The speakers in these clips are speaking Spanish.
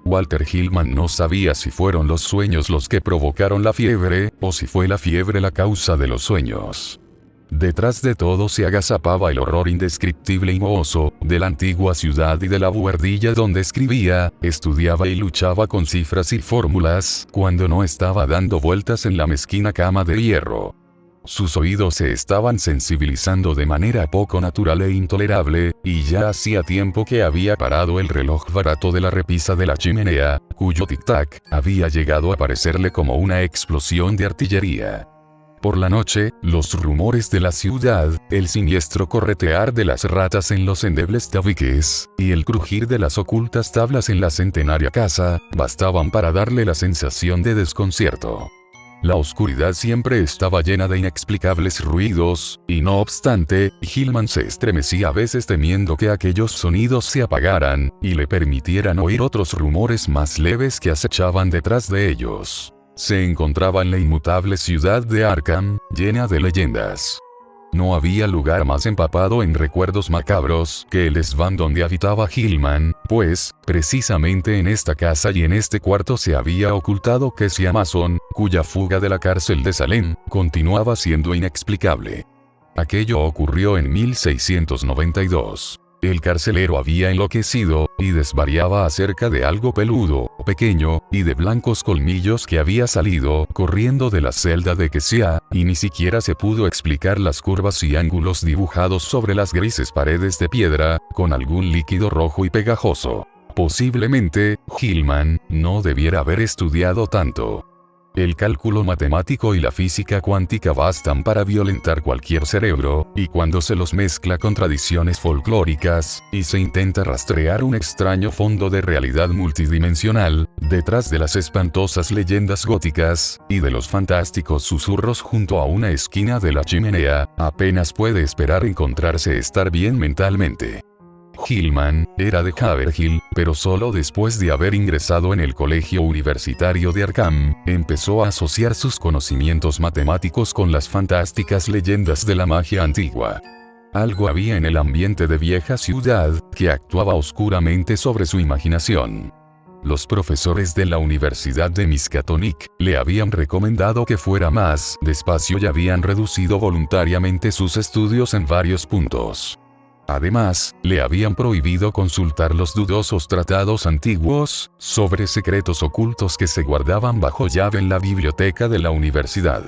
Walter Hillman no sabía si fueron los sueños los que provocaron la fiebre, o si fue la fiebre la causa de los sueños. Detrás de todo se agazapaba el horror indescriptible y mohoso, de la antigua ciudad y de la buhardilla donde escribía, estudiaba y luchaba con cifras y fórmulas, cuando no estaba dando vueltas en la mezquina cama de hierro. Sus oídos se estaban sensibilizando de manera poco natural e intolerable, y ya hacía tiempo que había parado el reloj barato de la repisa de la chimenea, cuyo tic-tac había llegado a parecerle como una explosión de artillería. Por la noche, los rumores de la ciudad, el siniestro corretear de las ratas en los endebles tabiques, y el crujir de las ocultas tablas en la centenaria casa, bastaban para darle la sensación de desconcierto. La oscuridad siempre estaba llena de inexplicables ruidos, y no obstante, Hillman se estremecía a veces temiendo que aquellos sonidos se apagaran, y le permitieran oír otros rumores más leves que acechaban detrás de ellos. Se encontraba en la inmutable ciudad de Arkham, llena de leyendas. No había lugar más empapado en recuerdos macabros que el desván donde habitaba Hillman, pues, precisamente en esta casa y en este cuarto se había ocultado Casey Mason, cuya fuga de la cárcel de Salem continuaba siendo inexplicable. Aquello ocurrió en 1692. El carcelero había enloquecido, y desvariaba acerca de algo peludo, pequeño, y de blancos colmillos que había salido corriendo de la celda de Kesia, y ni siquiera se pudo explicar las curvas y ángulos dibujados sobre las grises paredes de piedra, con algún líquido rojo y pegajoso. Posiblemente, Hillman no debiera haber estudiado tanto. El cálculo matemático y la física cuántica bastan para violentar cualquier cerebro, y cuando se los mezcla con tradiciones folclóricas, y se intenta rastrear un extraño fondo de realidad multidimensional, detrás de las espantosas leyendas góticas, y de los fantásticos susurros junto a una esquina de la chimenea, apenas puede esperar encontrarse estar bien mentalmente. Hillman era de Haverhill, pero solo después de haber ingresado en el colegio universitario de Arkham, empezó a asociar sus conocimientos matemáticos con las fantásticas leyendas de la magia antigua. Algo había en el ambiente de vieja ciudad, que actuaba oscuramente sobre su imaginación. Los profesores de la Universidad de Miskatonic le habían recomendado que fuera más despacio y habían reducido voluntariamente sus estudios en varios puntos. Además, le habían prohibido consultar los dudosos tratados antiguos sobre secretos ocultos que se guardaban bajo llave en la biblioteca de la universidad.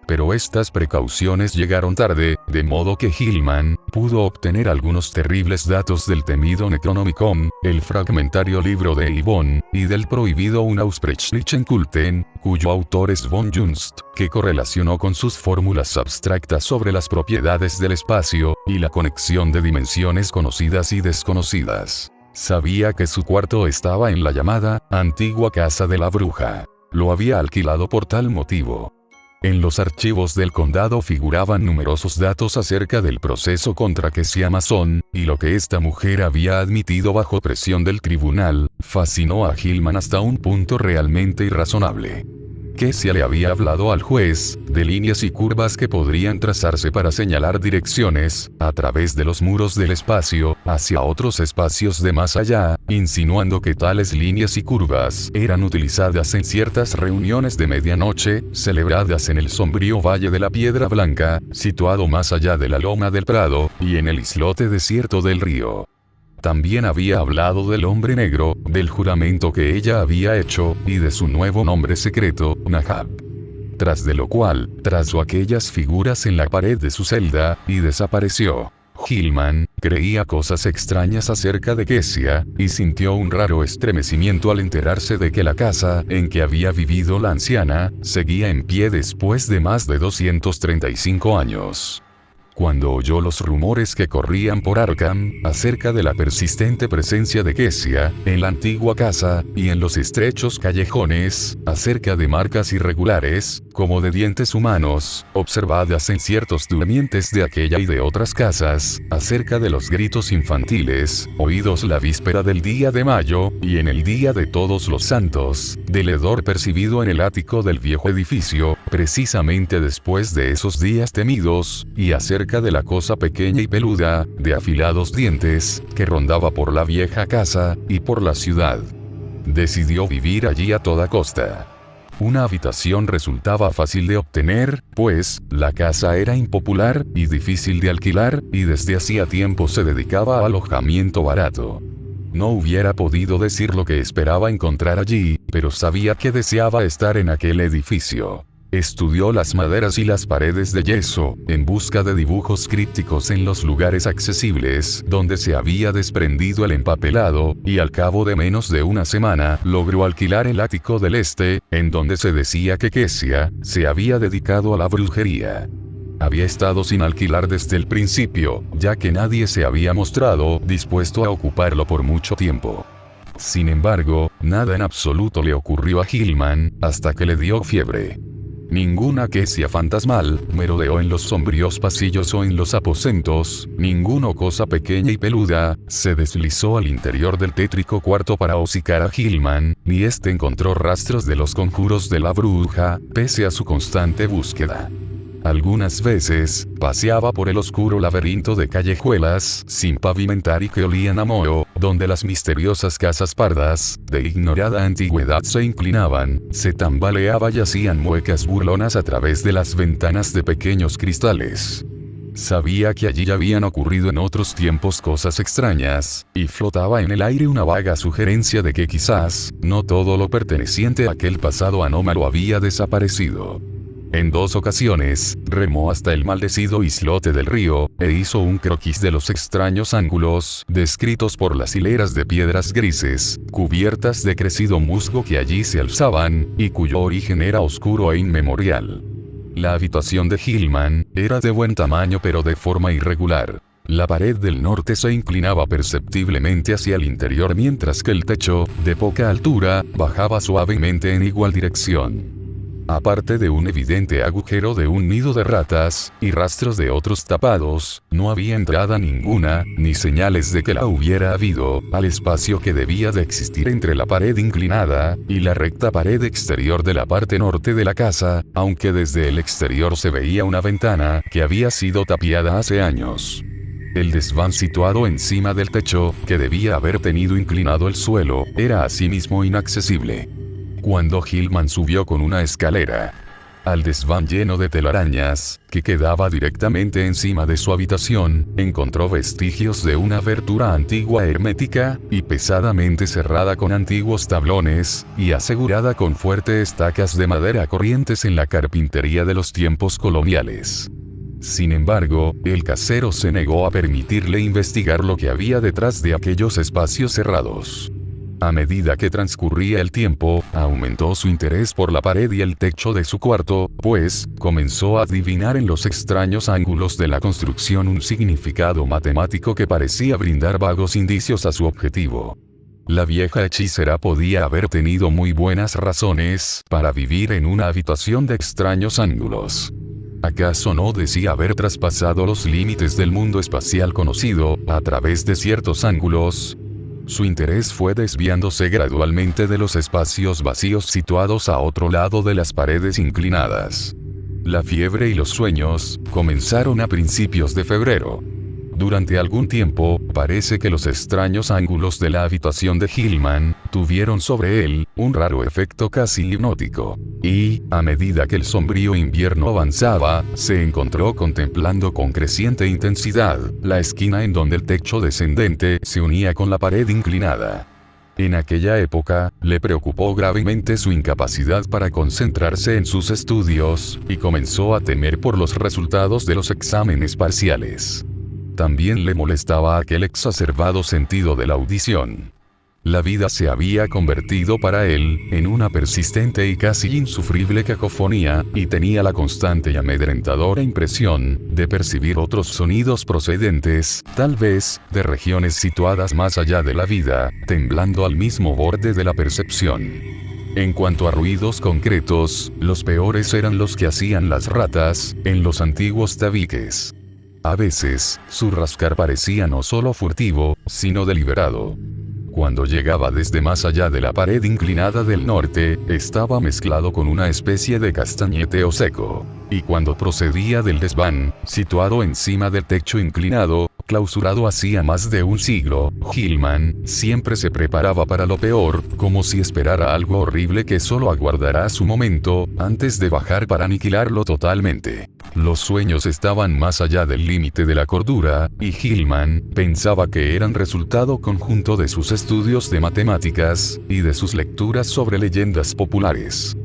Pero estas precauciones llegaron tarde, de modo que Hillman pudo obtener algunos terribles datos del temido Necronomicon, el fragmentario libro de Eibon, y del prohibido Unausprechlichen Kulten, cuyo autor es von Junst, que correlacionó con sus fórmulas abstractas sobre las propiedades del espacio, y la conexión de dimensiones conocidas y desconocidas. Sabía que su cuarto estaba en la llamada antigua casa de la bruja. Lo había alquilado por tal motivo. En los archivos del condado figuraban numerosos datos acerca del proceso contra Kesia Mason, y lo que esta mujer había admitido bajo presión del tribunal, fascinó a Hillman hasta un punto realmente irrazonable. Kesia le había hablado al juez de líneas y curvas que podrían trazarse para señalar direcciones, a través de los muros del espacio, hacia otros espacios de más allá, insinuando que tales líneas y curvas eran utilizadas en ciertas reuniones de medianoche, celebradas en el sombrío Valle de la Piedra Blanca, situado más allá de la Loma del Prado, y en el islote desierto del río. También había hablado del hombre negro, del juramento que ella había hecho, y de su nuevo nombre secreto, Nahab. Tras de lo cual, trazó aquellas figuras en la pared de su celda, y desapareció. Hillman creía cosas extrañas acerca de Kesia, y sintió un raro estremecimiento al enterarse de que la casa en que había vivido la anciana, seguía en pie después de más de 235 años. Cuando oyó los rumores que corrían por Arkham, acerca de la persistente presencia de Kesia, en la antigua casa, y en los estrechos callejones, acerca de marcas irregulares, como de dientes humanos, observadas en ciertos durmientes de aquella y de otras casas, acerca de los gritos infantiles, oídos la víspera del día de mayo, y en el día de todos los santos, del hedor percibido en el ático del viejo edificio, precisamente después de esos días temidos, y acerca de la cosa pequeña y peluda, de afilados dientes, que rondaba por la vieja casa, y por la ciudad. decidió vivir allí a toda costa. Una habitación resultaba fácil de obtener, pues, la casa era impopular y difícil de alquilar, y desde hacía tiempo se dedicaba a alojamiento barato. No hubiera podido decir lo que esperaba encontrar allí, pero sabía que deseaba estar en aquel edificio. Estudió las maderas y las paredes de yeso, en busca de dibujos crípticos en los lugares accesibles donde se había desprendido el empapelado, y al cabo de menos de una semana logró alquilar el ático del este, en donde se decía que Kesia se había dedicado a la brujería. Había estado sin alquilar desde el principio, ya que nadie se había mostrado dispuesto a ocuparlo por mucho tiempo. Sin embargo, nada en absoluto le ocurrió a Hillman, hasta que le dio fiebre. Ninguna Kesia fantasmal merodeó en los sombríos pasillos o en los aposentos, ninguna cosa pequeña y peluda se deslizó al interior del tétrico cuarto para hocicar a Hillman, ni este encontró rastros de los conjuros de la bruja, pese a su constante búsqueda. Algunas veces, paseaba por el oscuro laberinto de callejuelas, sin pavimentar y que olían a moho, donde las misteriosas casas pardas, de ignorada antigüedad se inclinaban, se tambaleaba y hacían muecas burlonas a través de las ventanas de pequeños cristales. Sabía que allí habían ocurrido en otros tiempos cosas extrañas, y flotaba en el aire una vaga sugerencia de que quizás, no todo lo perteneciente a aquel pasado anómalo había desaparecido. En 2 ocasiones, remó hasta el maldecido islote del río, e hizo un croquis de los extraños ángulos, descritos por las hileras de piedras grises, cubiertas de crecido musgo que allí se alzaban, y cuyo origen era oscuro e inmemorial. La habitación de Hillman era de buen tamaño pero de forma irregular. La pared del norte se inclinaba perceptiblemente hacia el interior mientras que el techo, de poca altura, bajaba suavemente en igual dirección. Aparte de un evidente agujero de un nido de ratas, y rastros de otros tapados, no había entrada ninguna, ni señales de que la hubiera habido, al espacio que debía de existir entre la pared inclinada, y la recta pared exterior de la parte norte de la casa, aunque desde el exterior se veía una ventana, que había sido tapiada hace años. El desván situado encima del techo, que debía haber tenido inclinado el suelo, era asimismo inaccesible. Cuando Hillman subió con una escalera al desván lleno de telarañas, que quedaba directamente encima de su habitación, encontró vestigios de una abertura antigua hermética, y pesadamente cerrada con antiguos tablones, y asegurada con fuertes estacas de madera corrientes en la carpintería de los tiempos coloniales. Sin embargo, el casero se negó a permitirle investigar lo que había detrás de aquellos espacios cerrados. A medida que transcurría el tiempo, aumentó su interés por la pared y el techo de su cuarto, pues, comenzó a adivinar en los extraños ángulos de la construcción un significado matemático que parecía brindar vagos indicios a su objetivo. La vieja hechicera podía haber tenido muy buenas razones para vivir en una habitación de extraños ángulos. ¿Acaso no decía haber traspasado los límites del mundo espacial conocido, a través de ciertos ángulos? Su interés fue desviándose gradualmente de los espacios vacíos situados a otro lado de las paredes inclinadas. La fiebre y los sueños comenzaron a principios de febrero. Durante algún tiempo, parece que los extraños ángulos de la habitación de Hillman tuvieron sobre él un raro efecto casi hipnótico. Y, a medida que el sombrío invierno avanzaba, se encontró contemplando con creciente intensidad la esquina en donde el techo descendente se unía con la pared inclinada. En aquella época, le preocupó gravemente su incapacidad para concentrarse en sus estudios, y comenzó a temer por los resultados de los exámenes parciales. También le molestaba aquel exacerbado sentido de la audición. La vida se había convertido para él en una persistente y casi insufrible cacofonía, y tenía la constante y amedrentadora impresión de percibir otros sonidos procedentes, tal vez, de regiones situadas más allá de la vida, temblando al mismo borde de la percepción. En cuanto a ruidos concretos, los peores eran los que hacían las ratas en los antiguos tabiques. A veces, su rascar parecía no solo furtivo, sino deliberado. Cuando llegaba desde más allá de la pared inclinada del norte, estaba mezclado con una especie de castañeteo seco. Y cuando procedía del desván, situado encima del techo inclinado, Clausurado hacía más de un siglo, Hillman siempre se preparaba para lo peor, como si esperara algo horrible que solo aguardará su momento, antes de bajar para aniquilarlo totalmente. Los sueños estaban más allá del límite de la cordura, y Hillman pensaba que eran resultado conjunto de sus estudios de matemáticas, y de sus lecturas sobre leyendas populares.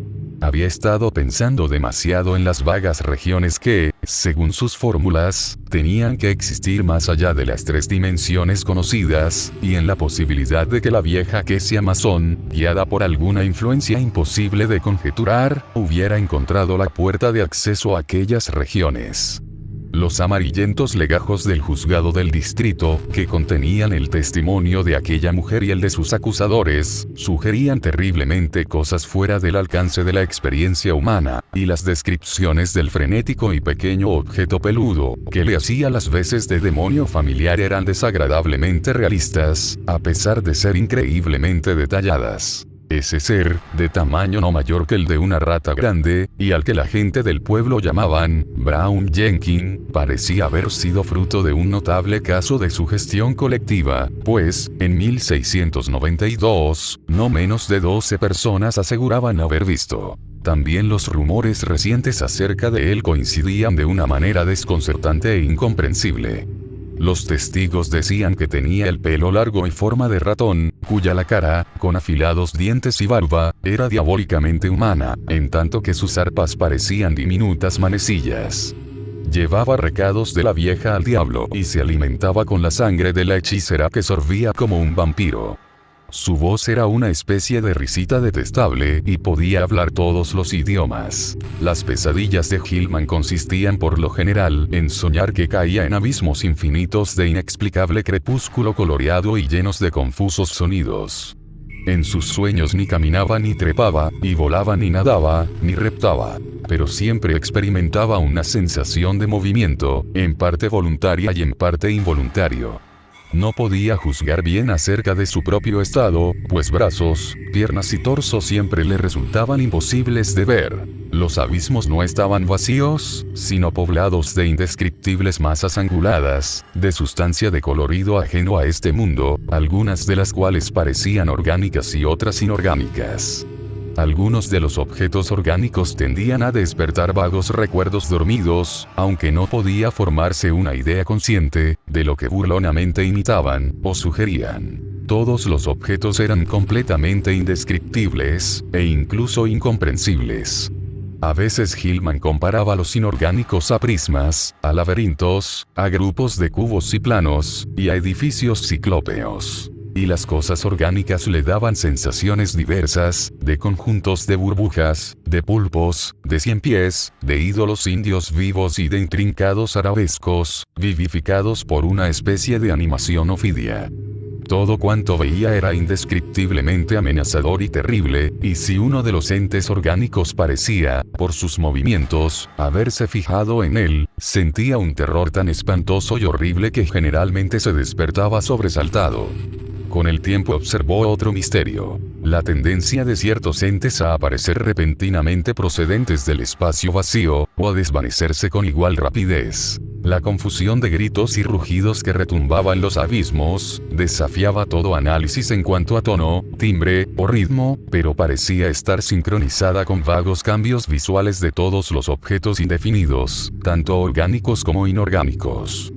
Había estado pensando demasiado en las vagas regiones que, según sus fórmulas, tenían que existir más allá de las 3 dimensiones conocidas, y en la posibilidad de que la vieja Quesia Masón, guiada por alguna influencia imposible de conjeturar, hubiera encontrado la puerta de acceso a aquellas regiones. Los amarillentos legajos del juzgado del distrito, que contenían el testimonio de aquella mujer y el de sus acusadores, sugerían terriblemente cosas fuera del alcance de la experiencia humana, y las descripciones del frenético y pequeño objeto peludo, que le hacía las veces de demonio familiar eran desagradablemente realistas, a pesar de ser increíblemente detalladas. Ese ser, de tamaño no mayor que el de una rata grande, y al que la gente del pueblo llamaban Brown Jenkins, parecía haber sido fruto de un notable caso de sugestión colectiva, pues, en 1692, no menos de 12 personas aseguraban haber visto. También los rumores recientes acerca de él coincidían de una manera desconcertante e incomprensible. Los testigos decían que tenía el pelo largo y forma de ratón, cuya la cara, con afilados dientes y barba, era diabólicamente humana, en tanto que sus arpas parecían diminutas manecillas. Llevaba recados de la vieja al diablo y se alimentaba con la sangre de la hechicera que sorbía como un vampiro. Su voz era una especie de risita detestable y podía hablar todos los idiomas. Las pesadillas de Hillman consistían por lo general en soñar que caía en abismos infinitos de inexplicable crepúsculo coloreado y llenos de confusos sonidos. En sus sueños ni caminaba ni trepaba, ni volaba ni nadaba, ni reptaba. Pero siempre experimentaba una sensación de movimiento, en parte voluntaria y en parte involuntario. No podía juzgar bien acerca de su propio estado, pues brazos, piernas y torso siempre le resultaban imposibles de ver. Los abismos no estaban vacíos, sino poblados de indescriptibles masas anguladas, de sustancia de colorido ajeno a este mundo, algunas de las cuales parecían orgánicas y otras inorgánicas. Algunos de los objetos orgánicos tendían a despertar vagos recuerdos dormidos, aunque no podía formarse una idea consciente de lo que burlonamente imitaban o sugerían. Todos los objetos eran completamente indescriptibles, e incluso incomprensibles. A veces Hillman comparaba los inorgánicos a prismas, a laberintos, a grupos de cubos y planos, y a edificios ciclópeos. Y las cosas orgánicas le daban sensaciones diversas, de conjuntos de burbujas, de pulpos, de ciempiés, de ídolos indios vivos y de intrincados arabescos, vivificados por una especie de animación ofidia. Todo cuanto veía era indescriptiblemente amenazador y terrible, y si uno de los entes orgánicos parecía, por sus movimientos, haberse fijado en él, sentía un terror tan espantoso y horrible que generalmente se despertaba sobresaltado. Con el tiempo observó otro misterio: la tendencia de ciertos entes a aparecer repentinamente procedentes del espacio vacío, o a desvanecerse con igual rapidez. La confusión de gritos y rugidos que retumbaba en los abismos, desafiaba todo análisis en cuanto a tono, timbre, o ritmo, pero parecía estar sincronizada con vagos cambios visuales de todos los objetos indefinidos, tanto orgánicos como inorgánicos.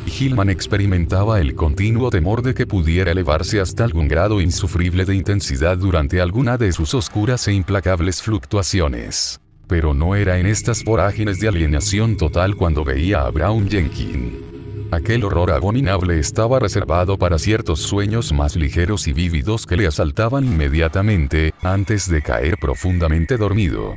Hillman experimentaba el continuo temor de que pudiera elevarse hasta algún grado insufrible de intensidad durante alguna de sus oscuras e implacables fluctuaciones. Pero no era en estas vorágines de alienación total cuando veía a Brown Jenkins. Aquel horror abominable estaba reservado para ciertos sueños más ligeros y vívidos que le asaltaban inmediatamente, antes de caer profundamente dormido.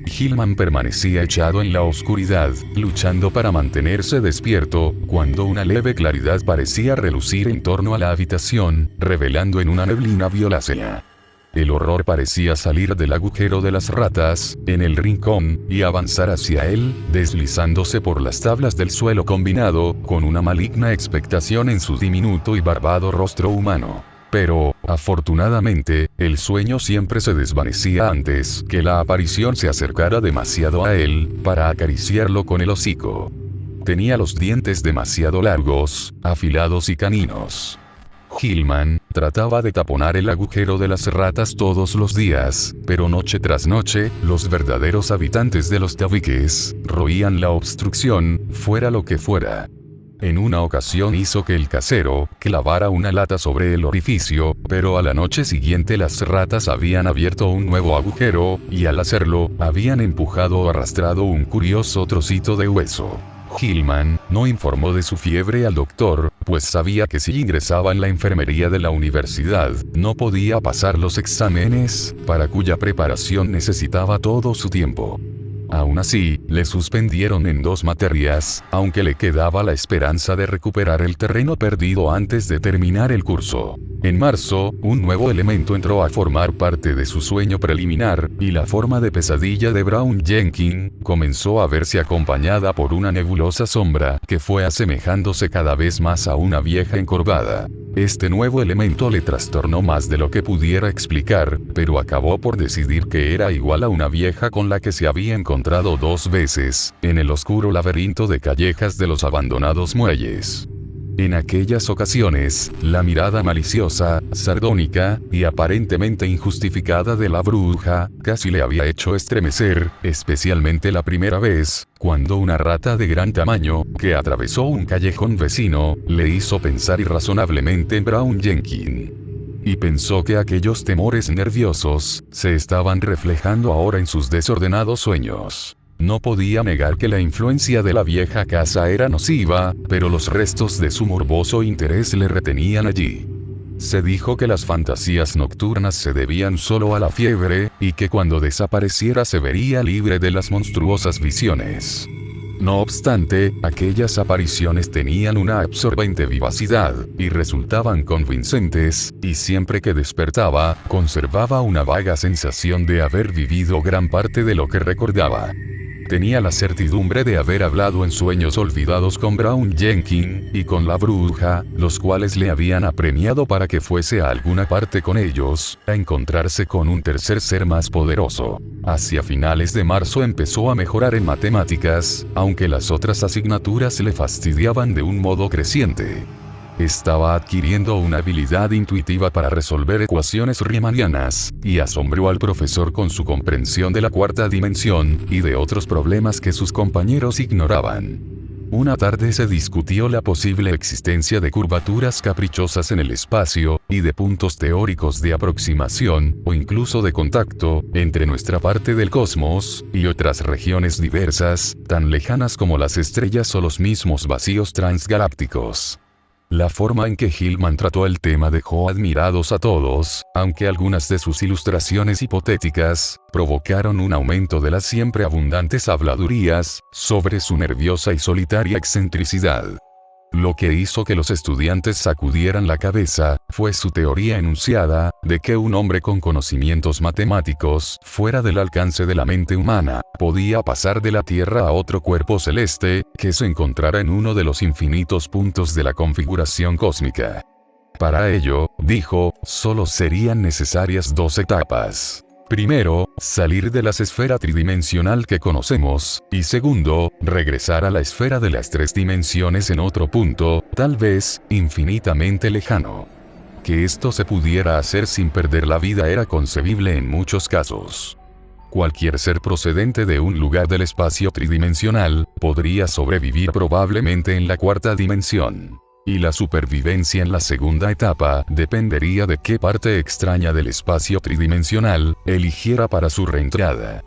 Hillman permanecía echado en la oscuridad, luchando para mantenerse despierto, cuando una leve claridad parecía relucir en torno a la habitación, revelando en una neblina violácea. El horror parecía salir del agujero de las ratas, en el rincón, y avanzar hacia él, deslizándose por las tablas del suelo combinado, con una maligna expectación en su diminuto y barbado rostro humano. Pero, afortunadamente, el sueño siempre se desvanecía antes que la aparición se acercara demasiado a él, para acariciarlo con el hocico. Tenía los dientes demasiado largos, afilados y caninos. Hillman trataba de taponar el agujero de las ratas todos los días, pero noche tras noche, los verdaderos habitantes de los tabiques roían la obstrucción, fuera lo que fuera. En una ocasión hizo que el casero clavara una lata sobre el orificio, pero a la noche siguiente las ratas habían abierto un nuevo agujero, y al hacerlo, habían empujado o arrastrado un curioso trocito de hueso. Hillman no informó de su fiebre al doctor, pues sabía que si ingresaba en la enfermería de la universidad, no podía pasar los exámenes, para cuya preparación necesitaba todo su tiempo. Aún así, le suspendieron en 2 materias, aunque le quedaba la esperanza de recuperar el terreno perdido antes de terminar el curso. En marzo, un nuevo elemento entró a formar parte de su sueño preliminar, y la forma de pesadilla de Brown Jenkins comenzó a verse acompañada por una nebulosa sombra que fue asemejándose cada vez más a una vieja encorvada. Este nuevo elemento le trastornó más de lo que pudiera explicar, pero acabó por decidir que era igual a una vieja con la que se había encontrado 2 veces, en el oscuro laberinto de callejas de los abandonados muelles. En aquellas ocasiones, la mirada maliciosa, sardónica, y aparentemente injustificada de la bruja, casi le había hecho estremecer, especialmente la primera vez, cuando una rata de gran tamaño, que atravesó un callejón vecino, le hizo pensar irrazonablemente en Brown Jenkins. Y pensó que aquellos temores nerviosos, se estaban reflejando ahora en sus desordenados sueños. No podía negar que la influencia de la vieja casa era nociva, pero los restos de su morboso interés le retenían allí. Se dijo que las fantasías nocturnas se debían solo a la fiebre, y que cuando desapareciera se vería libre de las monstruosas visiones. No obstante, aquellas apariciones tenían una absorbente vivacidad, y resultaban convincentes, y siempre que despertaba, conservaba una vaga sensación de haber vivido gran parte de lo que recordaba. Tenía la certidumbre de haber hablado en sueños olvidados con Brown Jenkins, y con la bruja, los cuales le habían apremiado para que fuese a alguna parte con ellos, a encontrarse con un tercer ser más poderoso. Hacia finales de marzo empezó a mejorar en matemáticas, aunque las otras asignaturas le fastidiaban de un modo creciente. Estaba adquiriendo una habilidad intuitiva para resolver ecuaciones riemannianas, y asombró al profesor con su comprensión de la 4ª dimensión, y de otros problemas que sus compañeros ignoraban. Una tarde se discutió la posible existencia de curvaturas caprichosas en el espacio, y de puntos teóricos de aproximación, o incluso de contacto, entre nuestra parte del cosmos, y otras regiones diversas, tan lejanas como las estrellas o los mismos vacíos transgalácticos. La forma en que Hillman trató el tema dejó admirados a todos, aunque algunas de sus ilustraciones hipotéticas provocaron un aumento de las siempre abundantes habladurías sobre su nerviosa y solitaria excentricidad. Lo que hizo que los estudiantes sacudieran la cabeza fue su teoría enunciada de que un hombre con conocimientos matemáticos fuera del alcance de la mente humana podía pasar de la Tierra a otro cuerpo celeste que se encontrara en uno de los infinitos puntos de la configuración cósmica. Para ello, dijo, solo serían necesarias 2 etapas. Primero, salir de la esfera tridimensional que conocemos, y segundo, regresar a la esfera de las 3 dimensiones en otro punto, tal vez, infinitamente lejano. Que esto se pudiera hacer sin perder la vida era concebible en muchos casos. Cualquier ser procedente de un lugar del espacio tridimensional, podría sobrevivir probablemente en la 4ª dimensión. Y la supervivencia en la segunda etapa dependería de qué parte extraña del espacio tridimensional eligiera para su reentrada.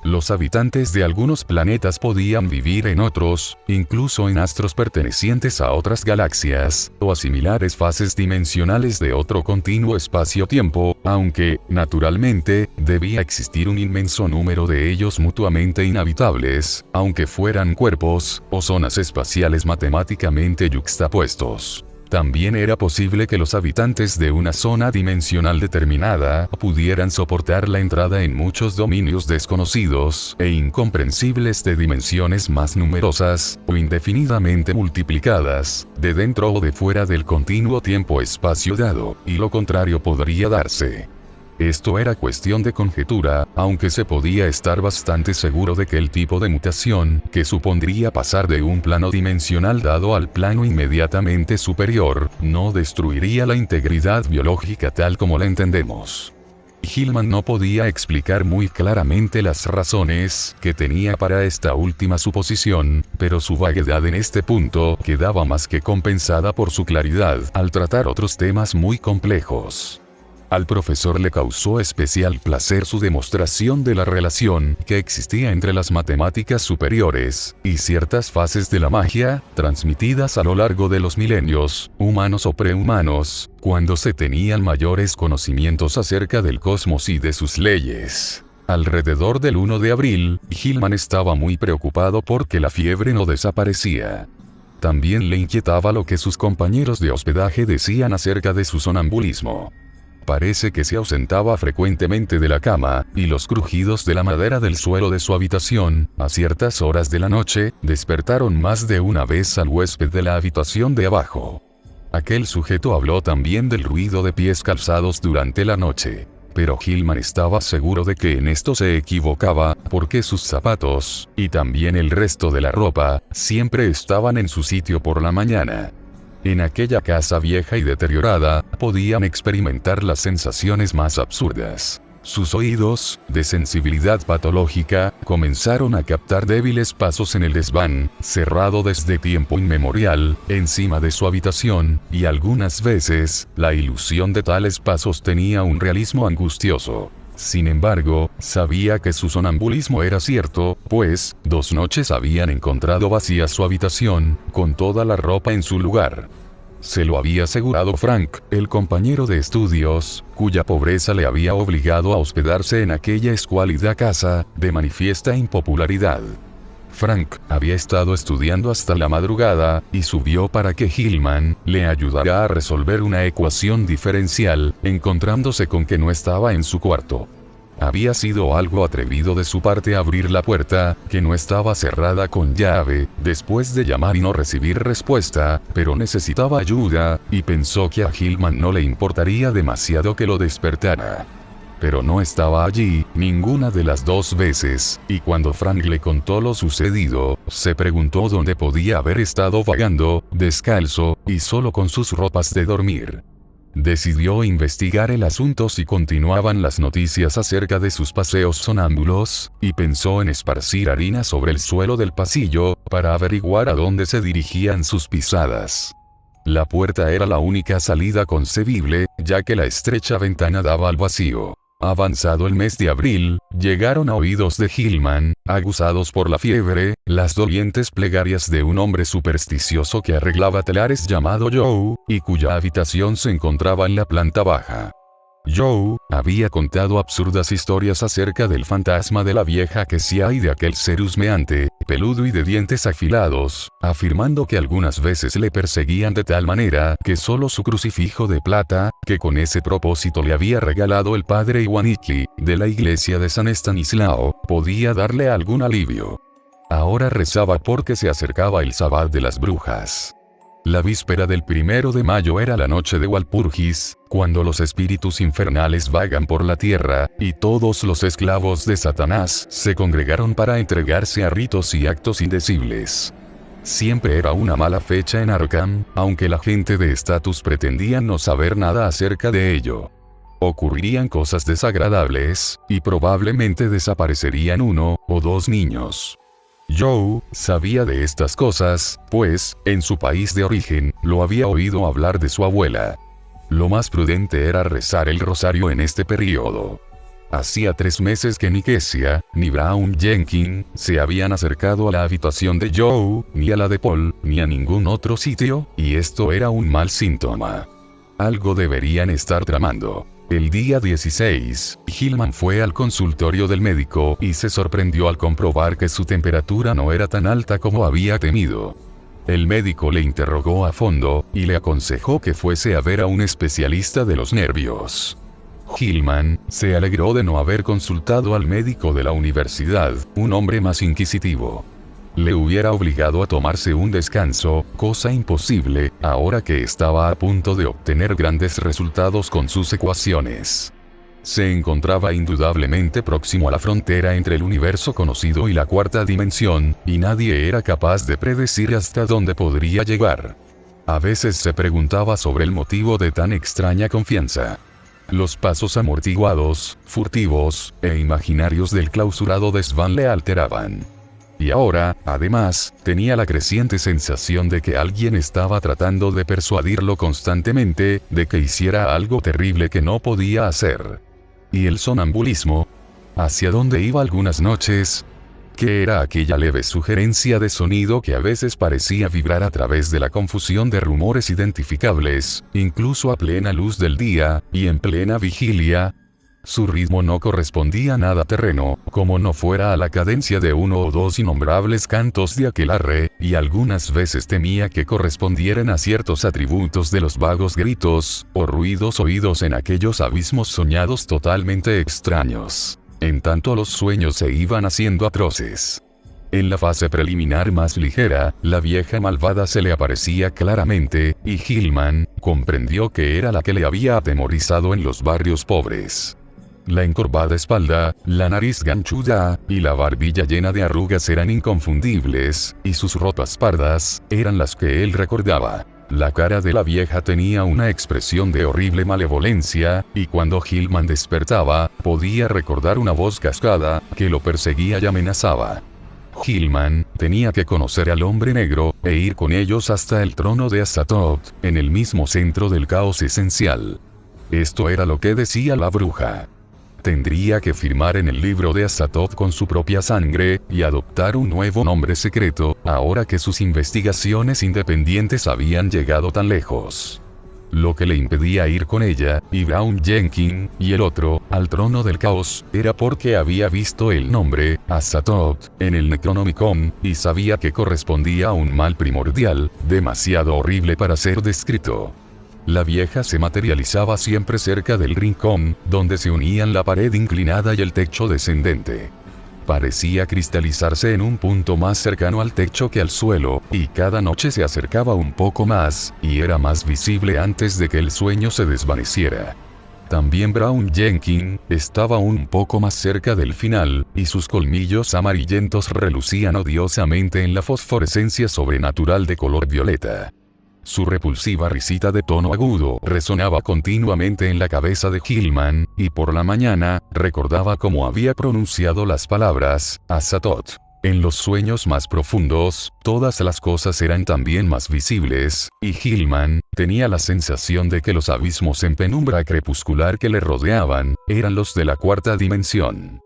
Los habitantes de algunos planetas podían vivir en otros, incluso en astros pertenecientes a otras galaxias, o a similares fases dimensionales de otro continuo espacio-tiempo, aunque, naturalmente, debía existir un inmenso número de ellos mutuamente inhabitables, aunque fueran cuerpos, o zonas espaciales matemáticamente yuxtapuestos. También era posible que los habitantes de una zona dimensional determinada pudieran soportar la entrada en muchos dominios desconocidos e incomprensibles de dimensiones más numerosas, o indefinidamente multiplicadas, de dentro o de fuera del continuo tiempo-espacio dado, y lo contrario podría darse. Esto era cuestión de conjetura, aunque se podía estar bastante seguro de que el tipo de mutación, que supondría pasar de un plano dimensional dado al plano inmediatamente superior, no destruiría la integridad biológica tal como la entendemos. Hillman no podía explicar muy claramente las razones que tenía para esta última suposición, pero su vaguedad en este punto quedaba más que compensada por su claridad al tratar otros temas muy complejos. Al profesor le causó especial placer su demostración de la relación que existía entre las matemáticas superiores y ciertas fases de la magia, transmitidas a lo largo de los milenios, humanos o prehumanos, cuando se tenían mayores conocimientos acerca del cosmos y de sus leyes. Alrededor del 1 de abril, Hillman estaba muy preocupado porque la fiebre no desaparecía. También le inquietaba lo que sus compañeros de hospedaje decían acerca de su sonambulismo. Parece que se ausentaba frecuentemente de la cama, y los crujidos de la madera del suelo de su habitación, a ciertas horas de la noche, despertaron más de una vez al huésped de la habitación de abajo. Aquel sujeto habló también del ruido de pies calzados durante la noche. Pero Hillman estaba seguro de que en esto se equivocaba, porque sus zapatos, y también el resto de la ropa, siempre estaban en su sitio por la mañana. En aquella casa vieja y deteriorada, podían experimentar las sensaciones más absurdas. Sus oídos, de sensibilidad patológica, comenzaron a captar débiles pasos en el desván, cerrado desde tiempo inmemorial, encima de su habitación, y algunas veces, la ilusión de tales pasos tenía un realismo angustioso. Sin embargo, sabía que su sonambulismo era cierto, pues, 2 noches habían encontrado vacía su habitación, con toda la ropa en su lugar. Se lo había asegurado Frank, el compañero de estudios, cuya pobreza le había obligado a hospedarse en aquella escuálida casa, de manifiesta impopularidad. Frank había estado estudiando hasta la madrugada, y subió para que Hillman le ayudara a resolver una ecuación diferencial, encontrándose con que no estaba en su cuarto. Había sido algo atrevido de su parte abrir la puerta, que no estaba cerrada con llave, después de llamar y no recibir respuesta, pero necesitaba ayuda, y pensó que a Hillman no le importaría demasiado que lo despertara. Pero no estaba allí, ninguna de las 2 veces, y cuando Frank le contó lo sucedido, se preguntó dónde podía haber estado vagando, descalzo, y solo con sus ropas de dormir. Decidió investigar el asunto si continuaban las noticias acerca de sus paseos sonámbulos, y pensó en esparcir harina sobre el suelo del pasillo, para averiguar a dónde se dirigían sus pisadas. La puerta era la única salida concebible, ya que la estrecha ventana daba al vacío. Avanzado el mes de abril, llegaron a oídos de Hillman, aguzados por la fiebre, las dolientes plegarias de un hombre supersticioso que arreglaba telares llamado Joe, y cuya habitación se encontraba en la planta baja. Joe había contado absurdas historias acerca del fantasma de la vieja Kesia y de aquel ser husmeante, peludo y de dientes afilados, afirmando que algunas veces le perseguían de tal manera que solo su crucifijo de plata, que con ese propósito le había regalado el padre Iwaniki, de la iglesia de San Estanislao, podía darle algún alivio. Ahora rezaba porque se acercaba el Sabbat de las brujas. La víspera del 1 de mayo era la noche de Walpurgis, cuando los espíritus infernales vagan por la tierra, y todos los esclavos de Satanás se congregaron para entregarse a ritos y actos indecibles. Siempre era una mala fecha en Arkham, aunque la gente de estatus pretendía no saber nada acerca de ello. Ocurrirían cosas desagradables, y probablemente desaparecerían 1 o 2 niños. Joe sabía de estas cosas, pues, en su país de origen, lo había oído hablar de su abuela. Lo más prudente era rezar el rosario en este período. Hacía 3 meses que ni Kesia, ni Brown Jenkins, se habían acercado a la habitación de Joe, ni a la de Paul, ni a ningún otro sitio, y esto era un mal síntoma. Algo deberían estar tramando. El día 16, Hillman fue al consultorio del médico y se sorprendió al comprobar que su temperatura no era tan alta como había temido. El médico le interrogó a fondo, y le aconsejó que fuese a ver a un especialista de los nervios. Hillman se alegró de no haber consultado al médico de la universidad, un hombre más inquisitivo. Le hubiera obligado a tomarse un descanso, cosa imposible, ahora que estaba a punto de obtener grandes resultados con sus ecuaciones. Se encontraba indudablemente próximo a la frontera entre el universo conocido y la cuarta dimensión, y nadie era capaz de predecir hasta dónde podría llegar. A veces se preguntaba sobre el motivo de tan extraña confianza. Los pasos amortiguados, furtivos e imaginarios del clausurado desván le alteraban. Y ahora, además, tenía la creciente sensación de que alguien estaba tratando de persuadirlo constantemente, de que hiciera algo terrible que no podía hacer. ¿Y el sonambulismo? ¿Hacia dónde iba algunas noches? ¿Qué era aquella leve sugerencia de sonido que a veces parecía vibrar a través de la confusión de rumores identificables, incluso a plena luz del día, y en plena vigilia? Su ritmo no correspondía nada terreno, como no fuera a la cadencia de uno o dos innombrables cantos de aquelarre, y algunas veces temía que correspondieran a ciertos atributos de los vagos gritos, o ruidos oídos en aquellos abismos soñados totalmente extraños. En tanto los sueños se iban haciendo atroces. En la fase preliminar más ligera, la vieja malvada se le aparecía claramente, y Hillman comprendió que era la que le había atemorizado en los barrios pobres. La encorvada espalda, la nariz ganchuda, y la barbilla llena de arrugas eran inconfundibles, y sus ropas pardas, eran las que él recordaba. La cara de la vieja tenía una expresión de horrible malevolencia, y cuando Hillman despertaba, podía recordar una voz cascada, que lo perseguía y amenazaba. Hillman tenía que conocer al hombre negro, e ir con ellos hasta el trono de Azathoth, en el mismo centro del caos esencial. Esto era lo que decía la bruja. Tendría que firmar en el libro de Azathoth con su propia sangre, y adoptar un nuevo nombre secreto, ahora que sus investigaciones independientes habían llegado tan lejos. Lo que le impedía ir con ella, y Brown Jenkins, y el otro, al trono del caos, era porque había visto el nombre, Azathoth, en el Necronomicon, y sabía que correspondía a un mal primordial, demasiado horrible para ser descrito. La vieja se materializaba siempre cerca del rincón, donde se unían la pared inclinada y el techo descendente. Parecía cristalizarse en un punto más cercano al techo que al suelo, y cada noche se acercaba un poco más, y era más visible antes de que el sueño se desvaneciera. También Brown Jenkins estaba un poco más cerca del final, y sus colmillos amarillentos relucían odiosamente en la fosforescencia sobrenatural de color violeta. Su repulsiva risita de tono agudo resonaba continuamente en la cabeza de Hillman, y por la mañana, recordaba cómo había pronunciado las palabras, Azathoth. En los sueños más profundos, todas las cosas eran también más visibles, y Hillman tenía la sensación de que los abismos en penumbra crepuscular que le rodeaban, eran los de la cuarta dimensión.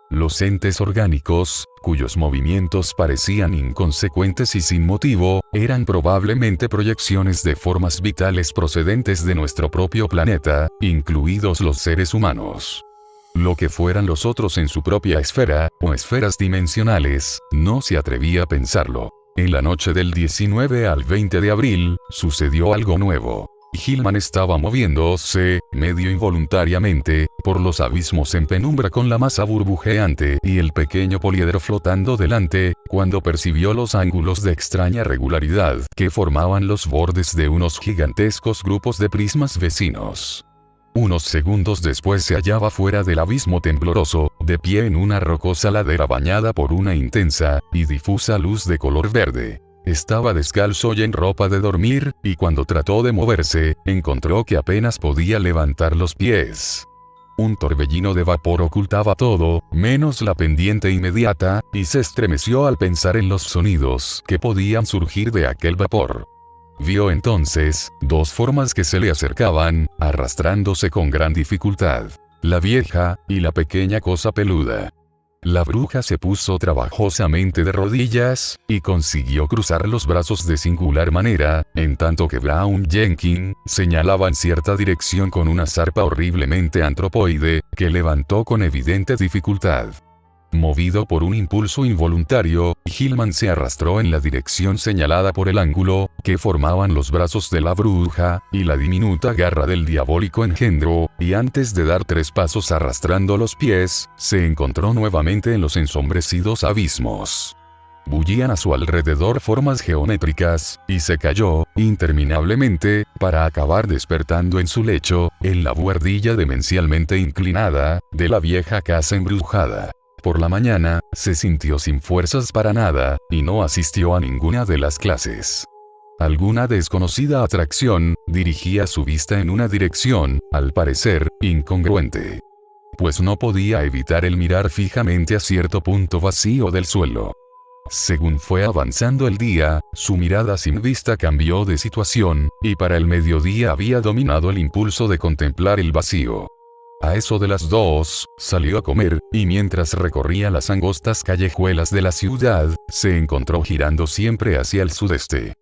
Los entes orgánicos, cuyos movimientos parecían inconsecuentes y sin motivo, eran probablemente proyecciones de formas vitales procedentes de nuestro propio planeta, incluidos los seres humanos. Lo que fueran los otros en su propia esfera, o esferas dimensionales, no se atrevía a pensarlo. En la noche del 19 al 20 de abril, sucedió algo nuevo. Hillman estaba moviéndose, medio involuntariamente, por los abismos en penumbra con la masa burbujeante y el pequeño poliedro flotando delante, cuando percibió los ángulos de extraña regularidad que formaban los bordes de unos gigantescos grupos de prismas vecinos. Unos segundos después se hallaba fuera del abismo tembloroso, de pie en una rocosa ladera bañada por una intensa y difusa luz de color verde. Estaba descalzo y en ropa de dormir, y cuando trató de moverse, encontró que apenas podía levantar los pies. Un torbellino de vapor ocultaba todo, menos la pendiente inmediata, y se estremeció al pensar en los sonidos que podían surgir de aquel vapor. Vio entonces dos formas que se le acercaban, arrastrándose con gran dificultad: la vieja y la pequeña cosa peluda. La bruja se puso trabajosamente de rodillas, y consiguió cruzar los brazos de singular manera, en tanto que Brown Jenkins señalaba en cierta dirección con una zarpa horriblemente antropoide, que levantó con evidente dificultad. Movido por un impulso involuntario, Hillman se arrastró en la dirección señalada por el ángulo que formaban los brazos de la bruja y la diminuta garra del diabólico engendro, y antes de dar 3 pasos arrastrando los pies, se encontró nuevamente en los ensombrecidos abismos. Bullían a su alrededor formas geométricas, y se cayó, interminablemente, para acabar despertando en su lecho, en la buhardilla demencialmente inclinada, de la vieja casa embrujada. Por la mañana, se sintió sin fuerzas para nada, y no asistió a ninguna de las clases. Alguna desconocida atracción, dirigía su vista en una dirección, al parecer, incongruente. Pues no podía evitar el mirar fijamente a cierto punto vacío del suelo. Según fue avanzando el día, su mirada sin vista cambió de situación, y para el mediodía había dominado el impulso de contemplar el vacío. A eso de las 2, salió a comer, y mientras recorría las angostas callejuelas de la ciudad, se encontró girando siempre hacia el sudeste.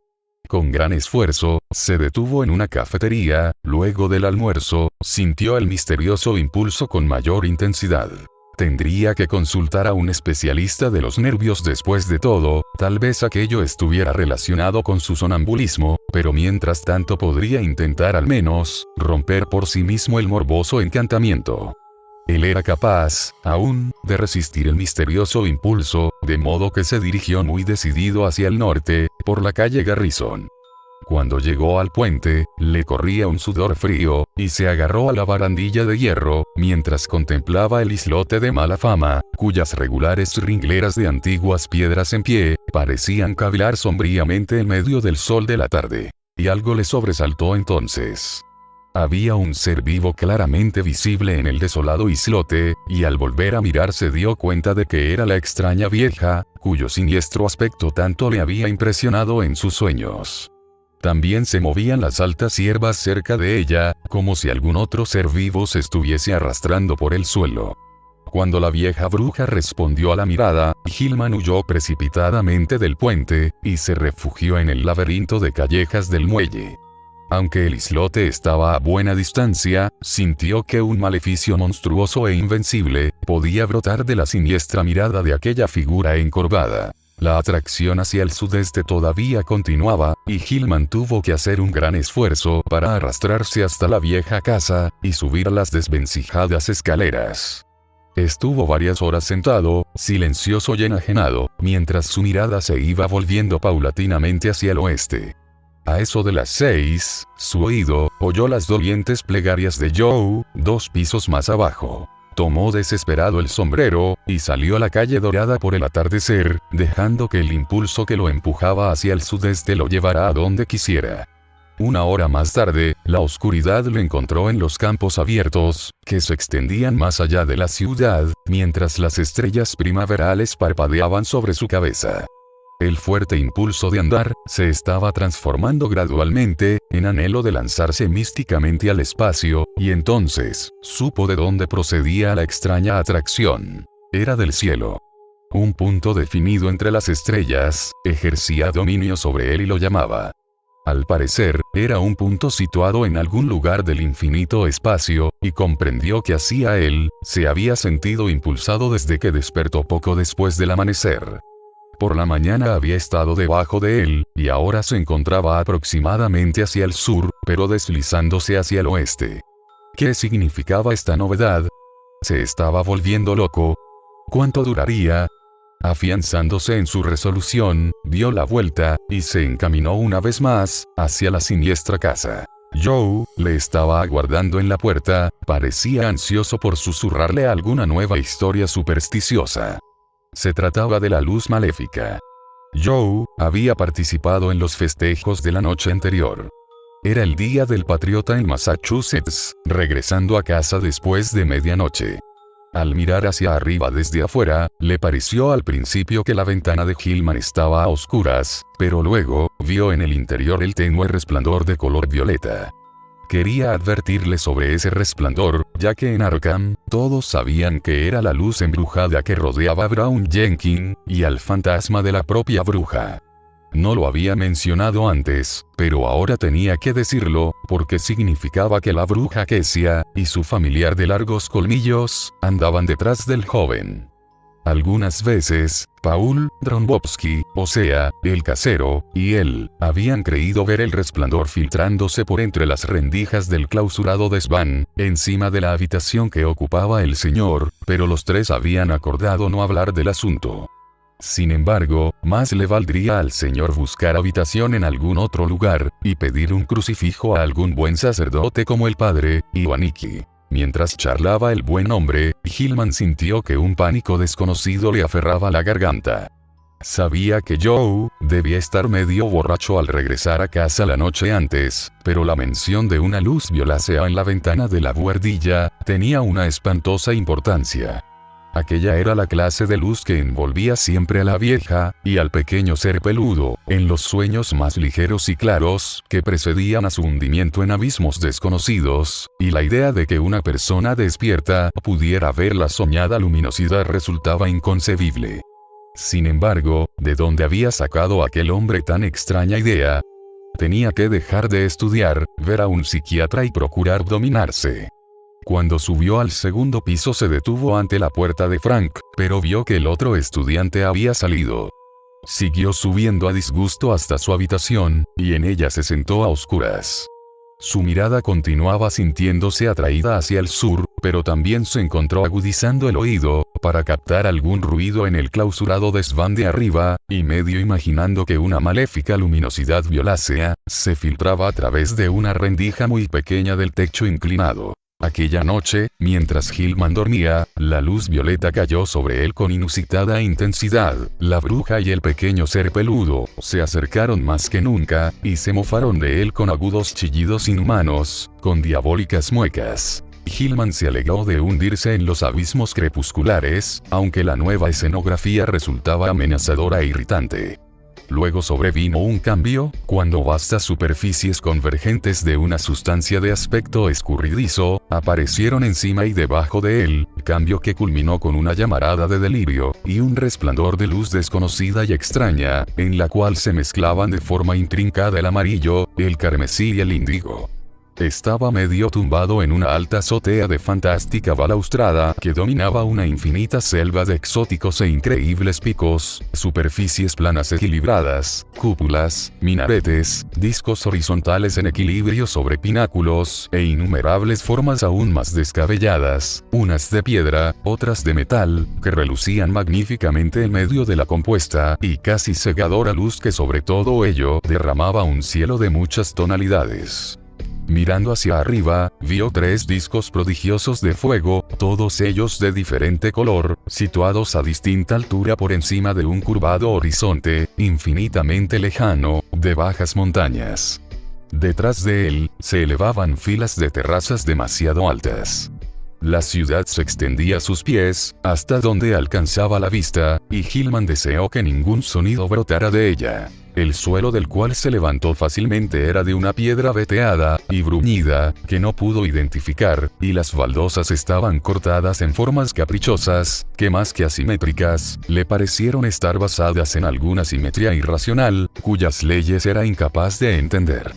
Con gran esfuerzo, se detuvo en una cafetería, luego del almuerzo, sintió el misterioso impulso con mayor intensidad. Tendría que consultar a un especialista de los nervios después de todo, tal vez aquello estuviera relacionado con su sonambulismo, pero mientras tanto podría intentar al menos, romper por sí mismo el morboso encantamiento. Él era capaz, aún, de resistir el misterioso impulso, de modo que se dirigió muy decidido hacia el norte, por la calle Garrison. Cuando llegó al puente, le corría un sudor frío, y se agarró a la barandilla de hierro, mientras contemplaba el islote de mala fama, cuyas regulares ringleras de antiguas piedras en pie, parecían cavilar sombríamente en medio del sol de la tarde. Y algo le sobresaltó entonces. Había un ser vivo claramente visible en el desolado islote, y al volver a mirar se dio cuenta de que era la extraña vieja, cuyo siniestro aspecto tanto le había impresionado en sus sueños. También se movían las altas hierbas cerca de ella, como si algún otro ser vivo se estuviese arrastrando por el suelo. Cuando la vieja bruja respondió a la mirada, Hillman huyó precipitadamente del puente, y se refugió en el laberinto de callejas del muelle. Aunque el islote estaba a buena distancia, sintió que un maleficio monstruoso e invencible, podía brotar de la siniestra mirada de aquella figura encorvada. La atracción hacia el sudeste todavía continuaba, y Hillman tuvo que hacer un gran esfuerzo para arrastrarse hasta la vieja casa, y subir las desvencijadas escaleras. Estuvo varias horas sentado, silencioso y enajenado, mientras su mirada se iba volviendo paulatinamente hacia el oeste. A eso de las 6, su oído oyó las dolientes plegarias de Joe, 2 pisos más abajo. Tomó desesperado el sombrero, y salió a la calle dorada por el atardecer, dejando que el impulso que lo empujaba hacia el sudeste lo llevara a donde quisiera. Una hora más tarde, la oscuridad lo encontró en los campos abiertos, que se extendían más allá de la ciudad, mientras las estrellas primaverales parpadeaban sobre su cabeza. El fuerte impulso de andar, se estaba transformando gradualmente, en anhelo de lanzarse místicamente al espacio, y entonces, supo de dónde procedía la extraña atracción. Era del cielo. Un punto definido entre las estrellas, ejercía dominio sobre él y lo llamaba. Al parecer, era un punto situado en algún lugar del infinito espacio, y comprendió que hacía él, se había sentido impulsado desde que despertó poco después del amanecer. Por la mañana había estado debajo de él, y ahora se encontraba aproximadamente hacia el sur, pero deslizándose hacia el oeste. ¿Qué significaba esta novedad? ¿Se estaba volviendo loco? ¿Cuánto duraría? Afianzándose en su resolución, dio la vuelta, y se encaminó una vez más, hacia la siniestra casa. Joe le estaba aguardando en la puerta, parecía ansioso por susurrarle alguna nueva historia supersticiosa. Se trataba de la luz maléfica. Joe había participado en los festejos de la noche anterior. Era el día del patriota en Massachusetts, regresando a casa después de medianoche. Al mirar hacia arriba desde afuera, le pareció al principio que la ventana de Hillman estaba a oscuras, pero luego, vio en el interior el tenue resplandor de color violeta. Quería advertirle sobre ese resplandor, ya que en Arkham, todos sabían que era la luz embrujada que rodeaba a Brown Jenkins, y al fantasma de la propia bruja. No lo había mencionado antes, pero ahora tenía que decirlo, porque significaba que la bruja Kessia, y su familiar de largos colmillos, andaban detrás del joven. Algunas veces, Paul Drombowski, o sea, el casero, y él, habían creído ver el resplandor filtrándose por entre las rendijas del clausurado desván, encima de la habitación que ocupaba el señor, pero los tres habían acordado no hablar del asunto. Sin embargo, más le valdría al señor buscar habitación en algún otro lugar, y pedir un crucifijo a algún buen sacerdote como el padre Iwaniki. Mientras charlaba el buen hombre, Hillman sintió que un pánico desconocido le aferraba la garganta. Sabía que Joe debía estar medio borracho al regresar a casa la noche antes, pero la mención de una luz violácea en la ventana de la buhardilla tenía una espantosa importancia. Aquella era la clase de luz que envolvía siempre a la vieja y al pequeño ser peludo, en los sueños más ligeros y claros que precedían a su hundimiento en abismos desconocidos, y la idea de que una persona despierta pudiera ver la soñada luminosidad resultaba inconcebible. Sin embargo, ¿de dónde había sacado aquel hombre tan extraña idea? Tenía que dejar de estudiar, ver a un psiquiatra y procurar dominarse. Cuando subió al segundo piso se detuvo ante la puerta de Frank, pero vio que el otro estudiante había salido. Siguió subiendo a disgusto hasta su habitación, y en ella se sentó a oscuras. Su mirada continuaba sintiéndose atraída hacia el sur, pero también se encontró agudizando el oído, para captar algún ruido en el clausurado desván de arriba, y medio imaginando que una maléfica luminosidad violácea se filtraba a través de una rendija muy pequeña del techo inclinado. Aquella noche, mientras Hillman dormía, la luz violeta cayó sobre él con inusitada intensidad. La bruja y el pequeño ser peludo se acercaron más que nunca, y se mofaron de él con agudos chillidos inhumanos, con diabólicas muecas. Hillman se alegró de hundirse en los abismos crepusculares, aunque la nueva escenografía resultaba amenazadora e irritante. Luego sobrevino un cambio, cuando vastas superficies convergentes de una sustancia de aspecto escurridizo, aparecieron encima y debajo de él, cambio que culminó con una llamarada de delirio, y un resplandor de luz desconocida y extraña, en la cual se mezclaban de forma intrincada el amarillo, el carmesí y el índigo. Estaba medio tumbado en una alta azotea de fantástica balaustrada que dominaba una infinita selva de exóticos e increíbles picos, superficies planas equilibradas, cúpulas, minaretes, discos horizontales en equilibrio sobre pináculos, e innumerables formas aún más descabelladas, unas de piedra, otras de metal, que relucían magníficamente en medio de la compuesta y casi cegadora luz que sobre todo ello derramaba un cielo de muchas tonalidades. Mirando hacia arriba, vio 3 discos prodigiosos de fuego, todos ellos de diferente color, situados a distinta altura por encima de un curvado horizonte, infinitamente lejano, de bajas montañas. Detrás de él, se elevaban filas de terrazas demasiado altas. La ciudad se extendía a sus pies, hasta donde alcanzaba la vista, y Hillman deseó que ningún sonido brotara de ella. El suelo del cual se levantó fácilmente era de una piedra veteada y bruñida, que no pudo identificar, y las baldosas estaban cortadas en formas caprichosas, que más que asimétricas, le parecieron estar basadas en alguna simetría irracional, cuyas leyes era incapaz de entender.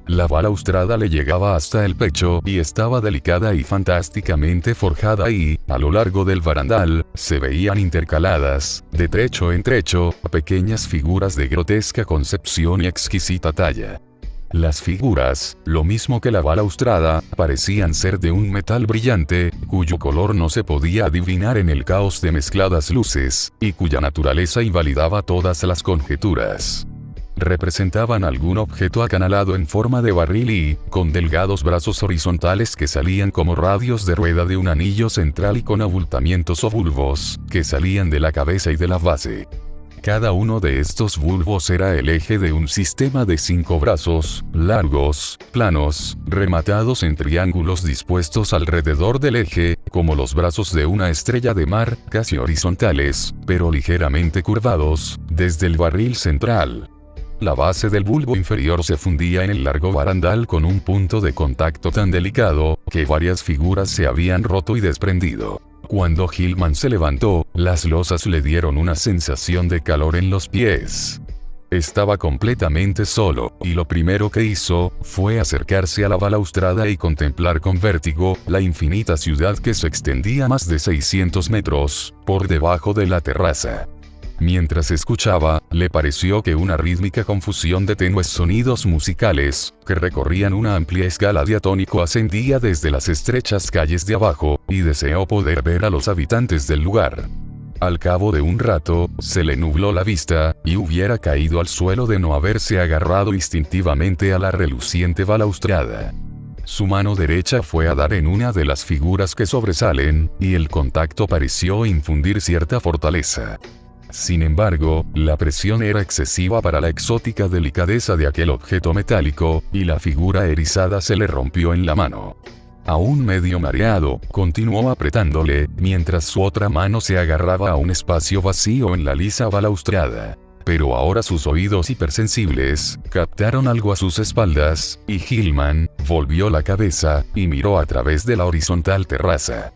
La balaustrada le llegaba hasta el pecho y estaba delicada y fantásticamente forjada y, a lo largo del barandal, se veían intercaladas, de trecho en trecho, pequeñas figuras de grotesca concepción y exquisita talla. Las figuras, lo mismo que la balaustrada, parecían ser de un metal brillante, cuyo color no se podía adivinar en el caos de mezcladas luces, y cuya naturaleza invalidaba todas las conjeturas. Representaban algún objeto acanalado en forma de barril y, con delgados brazos horizontales que salían como radios de rueda de un anillo central y con abultamientos o bulbos, que salían de la cabeza y de la base. Cada uno de estos bulbos era el eje de un sistema de 5 brazos, largos, planos, rematados en triángulos dispuestos alrededor del eje, como los brazos de una estrella de mar, casi horizontales, pero ligeramente curvados, desde el barril central. La base del bulbo inferior se fundía en el largo barandal con un punto de contacto tan delicado, que varias figuras se habían roto y desprendido. Cuando Hillman se levantó, las losas le dieron una sensación de calor en los pies. Estaba completamente solo, y lo primero que hizo, fue acercarse a la balaustrada y contemplar con vértigo, la infinita ciudad que se extendía más de 600 metros, por debajo de la terraza. Mientras escuchaba, le pareció que una rítmica confusión de tenues sonidos musicales, que recorrían una amplia escala diatónico ascendía desde las estrechas calles de abajo, y deseó poder ver a los habitantes del lugar. Al cabo de un rato, se le nubló la vista, y hubiera caído al suelo de no haberse agarrado instintivamente a la reluciente balaustrada. Su mano derecha fue a dar en una de las figuras que sobresalen, y el contacto pareció infundir cierta fortaleza. Sin embargo, la presión era excesiva para la exótica delicadeza de aquel objeto metálico, y la figura erizada se le rompió en la mano. Aún medio mareado, continuó apretándole, mientras su otra mano se agarraba a un espacio vacío en la lisa balaustrada. Pero ahora sus oídos hipersensibles captaron algo a sus espaldas, y Hillman volvió la cabeza y miró a través de la horizontal terraza.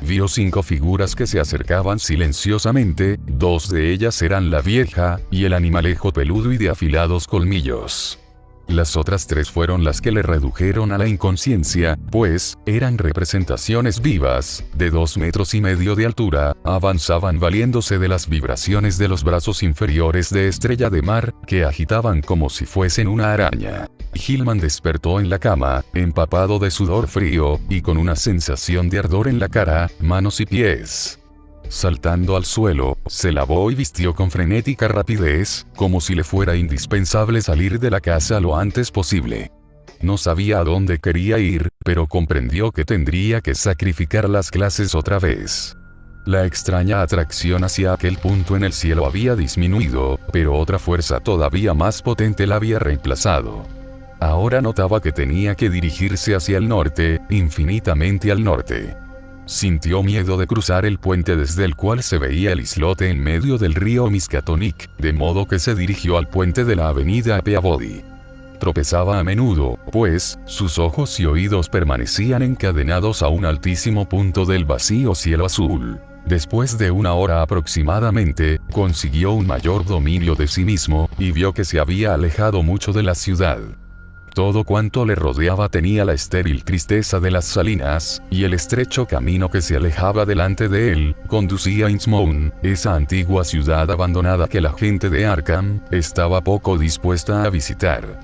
Vio 5 figuras que se acercaban silenciosamente, 2 de ellas eran la vieja y el animalejo peludo y de afilados colmillos. Las otras 3 fueron las que le redujeron a la inconsciencia, pues, eran representaciones vivas, de 2,5 metros de altura, avanzaban valiéndose de las vibraciones de los brazos inferiores de Estrella de Mar, que agitaban como si fuesen una araña. Hillman despertó en la cama, empapado de sudor frío, y con una sensación de ardor en la cara, manos y pies. Saltando al suelo, se lavó y vistió con frenética rapidez, como si le fuera indispensable salir de la casa lo antes posible. No sabía a dónde quería ir, pero comprendió que tendría que sacrificar las clases otra vez. La extraña atracción hacia aquel punto en el cielo había disminuido, pero otra fuerza todavía más potente la había reemplazado. Ahora notaba que tenía que dirigirse hacia el norte, infinitamente al norte. Sintió miedo de cruzar el puente desde el cual se veía el islote en medio del río Miskatonic, de modo que se dirigió al puente de la avenida Peabody. Tropezaba a menudo, pues, sus ojos y oídos permanecían encadenados a un altísimo punto del vacío cielo azul. Después de 1 hora aproximadamente, consiguió un mayor dominio de sí mismo, y vio que se había alejado mucho de la ciudad. Todo cuanto le rodeaba tenía la estéril tristeza de las salinas, y el estrecho camino que se alejaba delante de él, conducía a Innsmouth, esa antigua ciudad abandonada que la gente de Arkham estaba poco dispuesta a visitar.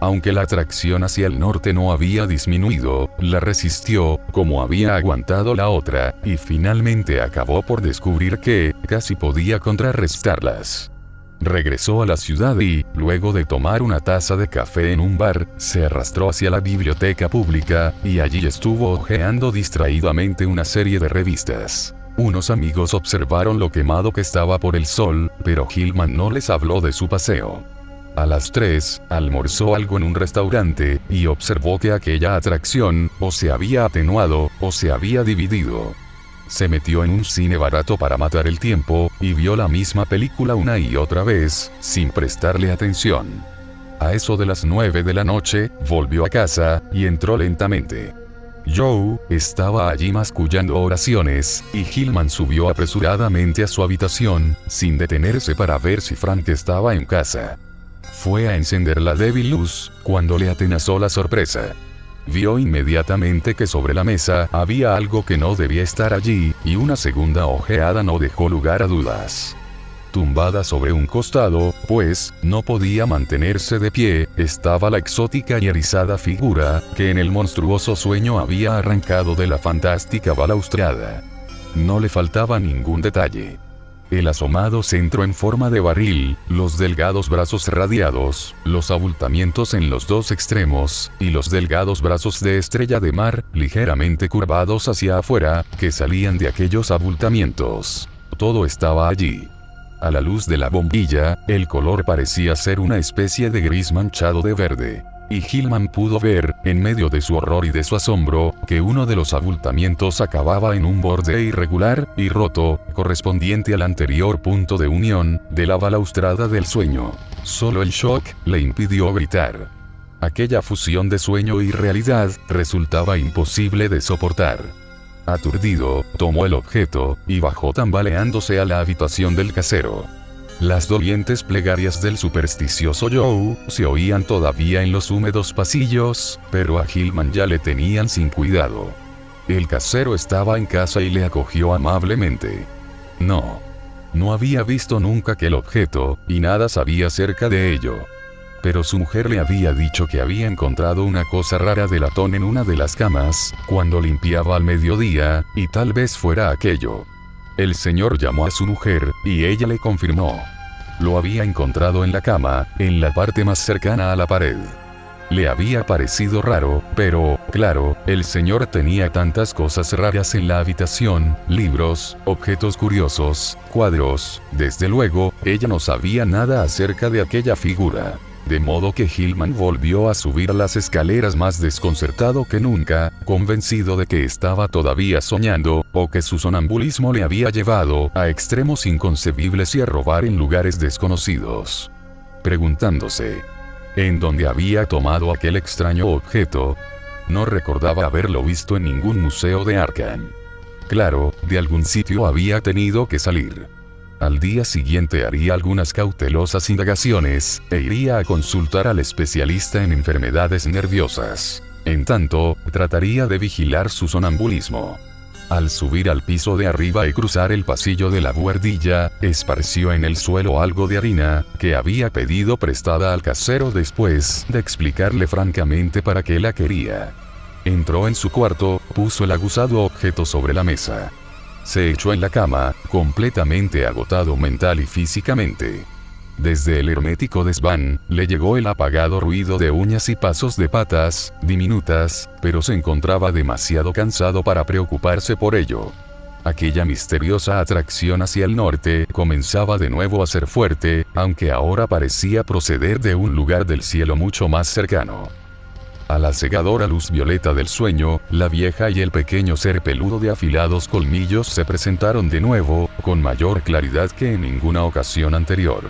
Aunque la atracción hacia el norte no había disminuido, la resistió, como había aguantado la otra, y finalmente acabó por descubrir que, casi podía contrarrestarlas. Regresó a la ciudad y, luego de tomar una taza de café en un bar, se arrastró hacia la biblioteca pública, y allí estuvo hojeando distraídamente una serie de revistas. Unos amigos observaron lo quemado que estaba por el sol, pero Hillman no les habló de su paseo. A las 3, almorzó algo en un restaurante, y observó que aquella atracción, o se había atenuado, o se había dividido. Se metió en un cine barato para matar el tiempo, y vio la misma película una y otra vez, sin prestarle atención. A eso de las 9 de la noche, volvió a casa, y entró lentamente. Joe estaba allí mascullando oraciones, y Hillman subió apresuradamente a su habitación, sin detenerse para ver si Frank estaba en casa. Fue a encender la débil luz, cuando le atenazó la sorpresa. Vio inmediatamente que sobre la mesa había algo que no debía estar allí, y una segunda ojeada no dejó lugar a dudas. Tumbada sobre un costado, pues, no podía mantenerse de pie, estaba la exótica y erizada figura, que en el monstruoso sueño había arrancado de la fantástica balaustrada. No le faltaba ningún detalle. El asomado centro en forma de barril, los delgados brazos radiados, los abultamientos en los 2 extremos, y los delgados brazos de Estrella de Mar, ligeramente curvados hacia afuera, que salían de aquellos abultamientos. Todo estaba allí. A la luz de la bombilla, el color parecía ser una especie de gris manchado de verde. Y Hillman pudo ver, en medio de su horror y de su asombro, que uno de los abultamientos acababa en un borde irregular y roto, correspondiente al anterior punto de unión de la balaustrada del sueño. Solo el shock le impidió gritar. Aquella fusión de sueño y realidad resultaba imposible de soportar. Aturdido, tomó el objeto y bajó tambaleándose a la habitación del casero. Las dolientes plegarias del supersticioso Joe se oían todavía en los húmedos pasillos, pero a Hillman ya le tenían sin cuidado. El casero estaba en casa y le acogió amablemente. No había visto nunca aquel objeto, y nada sabía acerca de ello. Pero su mujer le había dicho que había encontrado una cosa rara de latón en una de las camas, cuando limpiaba al mediodía, y tal vez fuera aquello. El señor llamó a su mujer, y ella le confirmó. Lo había encontrado en la cama, en la parte más cercana a la pared. Le había parecido raro, pero, claro, el señor tenía tantas cosas raras en la habitación, libros, objetos curiosos, cuadros, desde luego, ella no sabía nada acerca de aquella figura. De modo que Hillman volvió a subir las escaleras más desconcertado que nunca, convencido de que estaba todavía soñando, o que su sonambulismo le había llevado a extremos inconcebibles y a robar en lugares desconocidos. Preguntándose en dónde había tomado aquel extraño objeto. No recordaba haberlo visto en ningún museo de Arkham. Claro, de algún sitio había tenido que salir. Al día siguiente haría algunas cautelosas indagaciones, e iría a consultar al especialista en enfermedades nerviosas. En tanto, trataría de vigilar su sonambulismo. Al subir al piso de arriba y cruzar el pasillo de la buhardilla, esparció en el suelo algo de harina, que había pedido prestada al casero después de explicarle francamente para qué la quería. Entró en su cuarto, puso el aguzado objeto sobre la mesa. Se echó en la cama, completamente agotado mental y físicamente. Desde el hermético desván, le llegó el apagado ruido de uñas y pasos de patas, diminutas, pero se encontraba demasiado cansado para preocuparse por ello. Aquella misteriosa atracción hacia el norte comenzaba de nuevo a ser fuerte, aunque ahora parecía proceder de un lugar del cielo mucho más cercano. A la cegadora luz violeta del sueño, la vieja y el pequeño ser peludo de afilados colmillos se presentaron de nuevo, con mayor claridad que en ninguna ocasión anterior.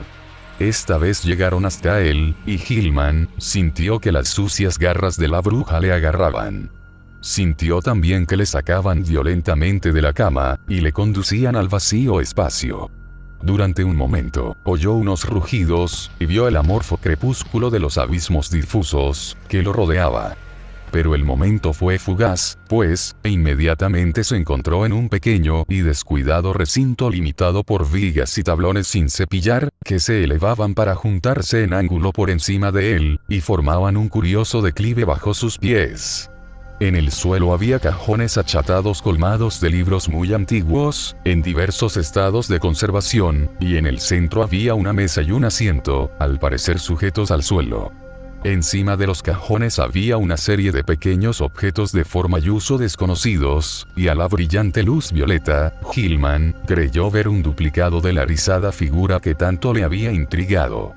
Esta vez llegaron hasta él, y Hillman sintió que las sucias garras de la bruja le agarraban. Sintió también que le sacaban violentamente de la cama, y le conducían al vacío espacio. Durante un momento, oyó unos rugidos, y vio el amorfo crepúsculo de los abismos difusos que lo rodeaba. Pero el momento fue fugaz, pues, inmediatamente se encontró en un pequeño y descuidado recinto limitado por vigas y tablones sin cepillar, que se elevaban para juntarse en ángulo por encima de él, y formaban un curioso declive bajo sus pies. En el suelo había cajones achatados colmados de libros muy antiguos, en diversos estados de conservación, y en el centro había una mesa y un asiento, al parecer sujetos al suelo. Encima de los cajones había una serie de pequeños objetos de forma y uso desconocidos, y a la brillante luz violeta, Hillman creyó ver un duplicado de la rizada figura que tanto le había intrigado.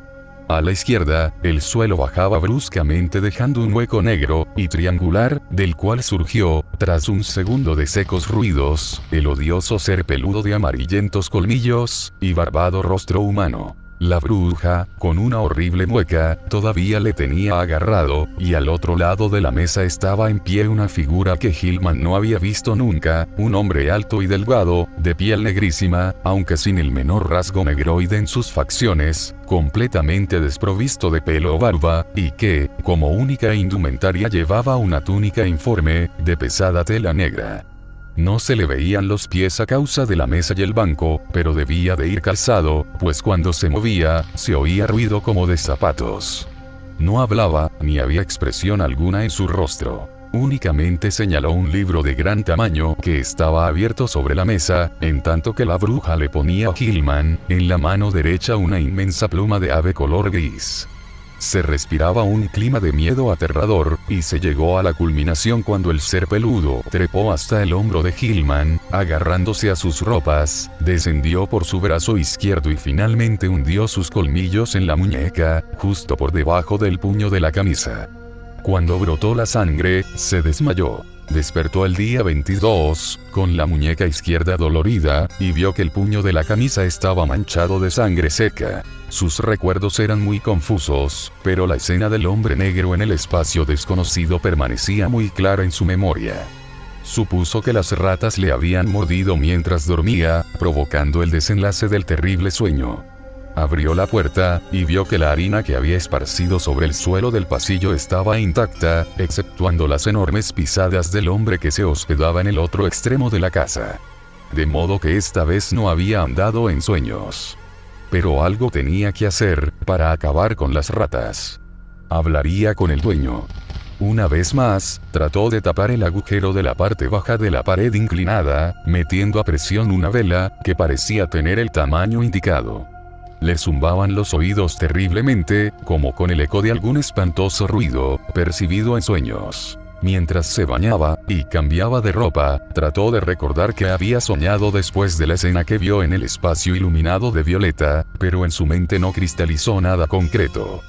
A la izquierda, el suelo bajaba bruscamente dejando un hueco negro y triangular, del cual surgió, tras un segundo de secos ruidos, el odioso ser peludo de amarillentos colmillos y barbado rostro humano. La bruja, con una horrible mueca, todavía le tenía agarrado, y al otro lado de la mesa estaba en pie una figura que Hillman no había visto nunca, un hombre alto y delgado, de piel negrísima, aunque sin el menor rasgo negroide en sus facciones, completamente desprovisto de pelo o barba, y que, como única indumentaria llevaba una túnica informe, de pesada tela negra. No se le veían los pies a causa de la mesa y el banco, pero debía de ir calzado, pues cuando se movía, se oía ruido como de zapatos. No hablaba, ni había expresión alguna en su rostro. Únicamente señaló un libro de gran tamaño que estaba abierto sobre la mesa, en tanto que la bruja le ponía a Hillman, en la mano derecha una inmensa pluma de ave color gris. Se respiraba un clima de miedo aterrador, y se llegó a la culminación cuando el ser peludo trepó hasta el hombro de Hillman, agarrándose a sus ropas, descendió por su brazo izquierdo y finalmente hundió sus colmillos en la muñeca, justo por debajo del puño de la camisa. Cuando brotó la sangre, se desmayó. Despertó el día 22, con la muñeca izquierda dolorida, y vio que el puño de la camisa estaba manchado de sangre seca. Sus recuerdos eran muy confusos, pero la escena del hombre negro en el espacio desconocido permanecía muy clara en su memoria. Supuso que las ratas le habían mordido mientras dormía, provocando el desenlace del terrible sueño. Abrió la puerta, y vio que la harina que había esparcido sobre el suelo del pasillo estaba intacta, exceptuando las enormes pisadas del hombre que se hospedaba en el otro extremo de la casa. De modo que esta vez no había andado en sueños. Pero algo tenía que hacer, para acabar con las ratas. Hablaría con el dueño. Una vez más, trató de tapar el agujero de la parte baja de la pared inclinada, metiendo a presión una vela, que parecía tener el tamaño indicado. Le zumbaban los oídos terriblemente, como con el eco de algún espantoso ruido, percibido en sueños. Mientras se bañaba, y cambiaba de ropa, trató de recordar qué había soñado después de la escena que vio en el espacio iluminado de Violeta, pero en su mente no cristalizó nada concreto.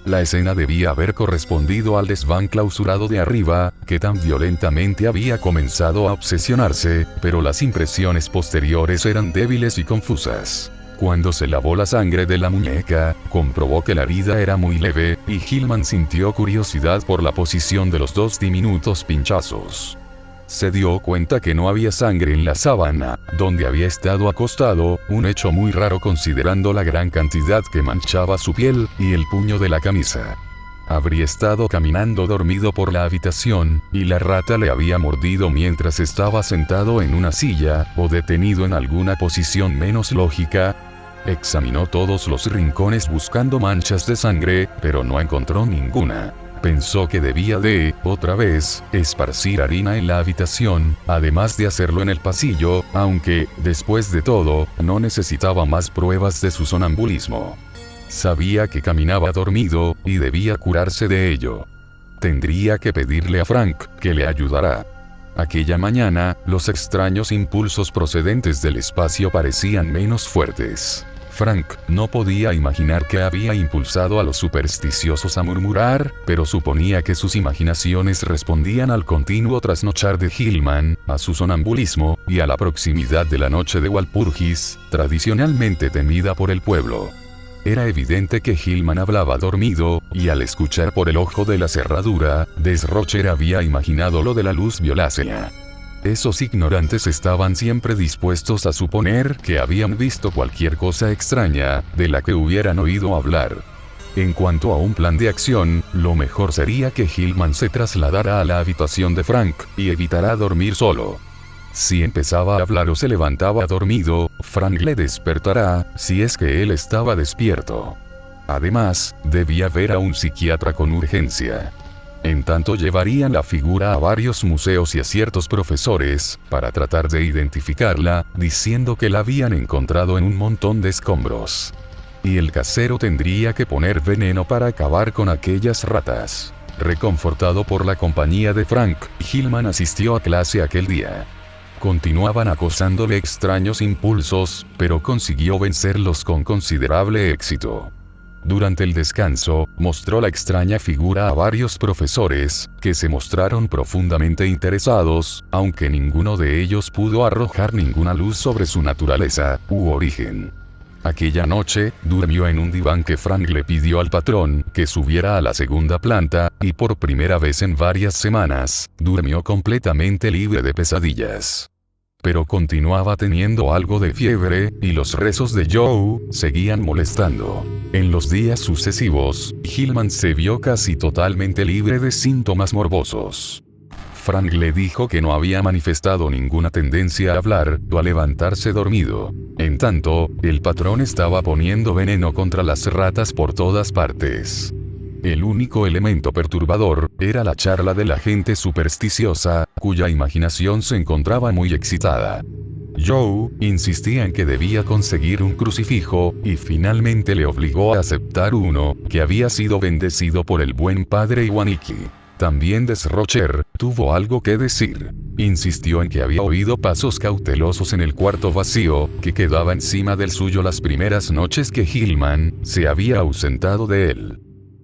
La escena debía haber correspondido al desván clausurado de arriba, que tan violentamente había comenzado a obsesionarse, pero las impresiones posteriores eran débiles y confusas. Cuando se lavó la sangre de la muñeca, comprobó que la herida era muy leve, y Hillman sintió curiosidad por la posición de los dos diminutos pinchazos. Se dio cuenta que no había sangre en la sábana, donde había estado acostado, un hecho muy raro considerando la gran cantidad que manchaba su piel, y el puño de la camisa. Habría estado caminando dormido por la habitación, y la rata le había mordido mientras estaba sentado en una silla, o detenido en alguna posición menos lógica. Examinó todos los rincones buscando manchas de sangre, pero no encontró ninguna. Pensó que debía de, otra vez, esparcir harina en la habitación, además de hacerlo en el pasillo, aunque, después de todo, no necesitaba más pruebas de su sonambulismo. Sabía que caminaba dormido, y debía curarse de ello. Tendría que pedirle a Frank que le ayudara. Aquella mañana, los extraños impulsos procedentes del espacio parecían menos fuertes. Frank no podía imaginar qué había impulsado a los supersticiosos a murmurar, pero suponía que sus imaginaciones respondían al continuo trasnochar de Hillman, a su sonambulismo, y a la proximidad de la noche de Walpurgis, tradicionalmente temida por el pueblo. Era evidente que Hillman hablaba dormido, y al escuchar por el ojo de la cerradura, Desrocher había imaginado lo de la luz violácea. Esos ignorantes estaban siempre dispuestos a suponer que habían visto cualquier cosa extraña, de la que hubieran oído hablar. En cuanto a un plan de acción, lo mejor sería que Hillman se trasladara a la habitación de Frank, y evitara dormir solo. Si empezaba a hablar o se levantaba dormido, Frank le despertará, si es que él estaba despierto. Además, debía ver a un psiquiatra con urgencia. En tanto llevarían la figura a varios museos y a ciertos profesores, para tratar de identificarla, diciendo que la habían encontrado en un montón de escombros. Y el casero tendría que poner veneno para acabar con aquellas ratas. Reconfortado por la compañía de Frank, Hillman asistió a clase aquel día. Continuaban acosándole extraños impulsos, pero consiguió vencerlos con considerable éxito. Durante el descanso, mostró la extraña figura a varios profesores, que se mostraron profundamente interesados, aunque ninguno de ellos pudo arrojar ninguna luz sobre su naturaleza u origen. Aquella noche, durmió en un diván que Frank le pidió al patrón que subiera a la segunda planta, y por primera vez en varias semanas, durmió completamente libre de pesadillas. Pero continuaba teniendo algo de fiebre, y los rezos de Joe seguían molestando. En los días sucesivos, Hillman se vio casi totalmente libre de síntomas morbosos. Frank le dijo que no había manifestado ninguna tendencia a hablar o a levantarse dormido. En tanto, el patrón estaba poniendo veneno contra las ratas por todas partes. El único elemento perturbador era la charla de la gente supersticiosa, cuya imaginación se encontraba muy excitada. Joe insistía en que debía conseguir un crucifijo, y finalmente le obligó a aceptar uno, que había sido bendecido por el buen padre Iwaniki. También Desrocher tuvo algo que decir. Insistió en que había oído pasos cautelosos en el cuarto vacío, que quedaba encima del suyo las primeras noches que Hillman se había ausentado de él.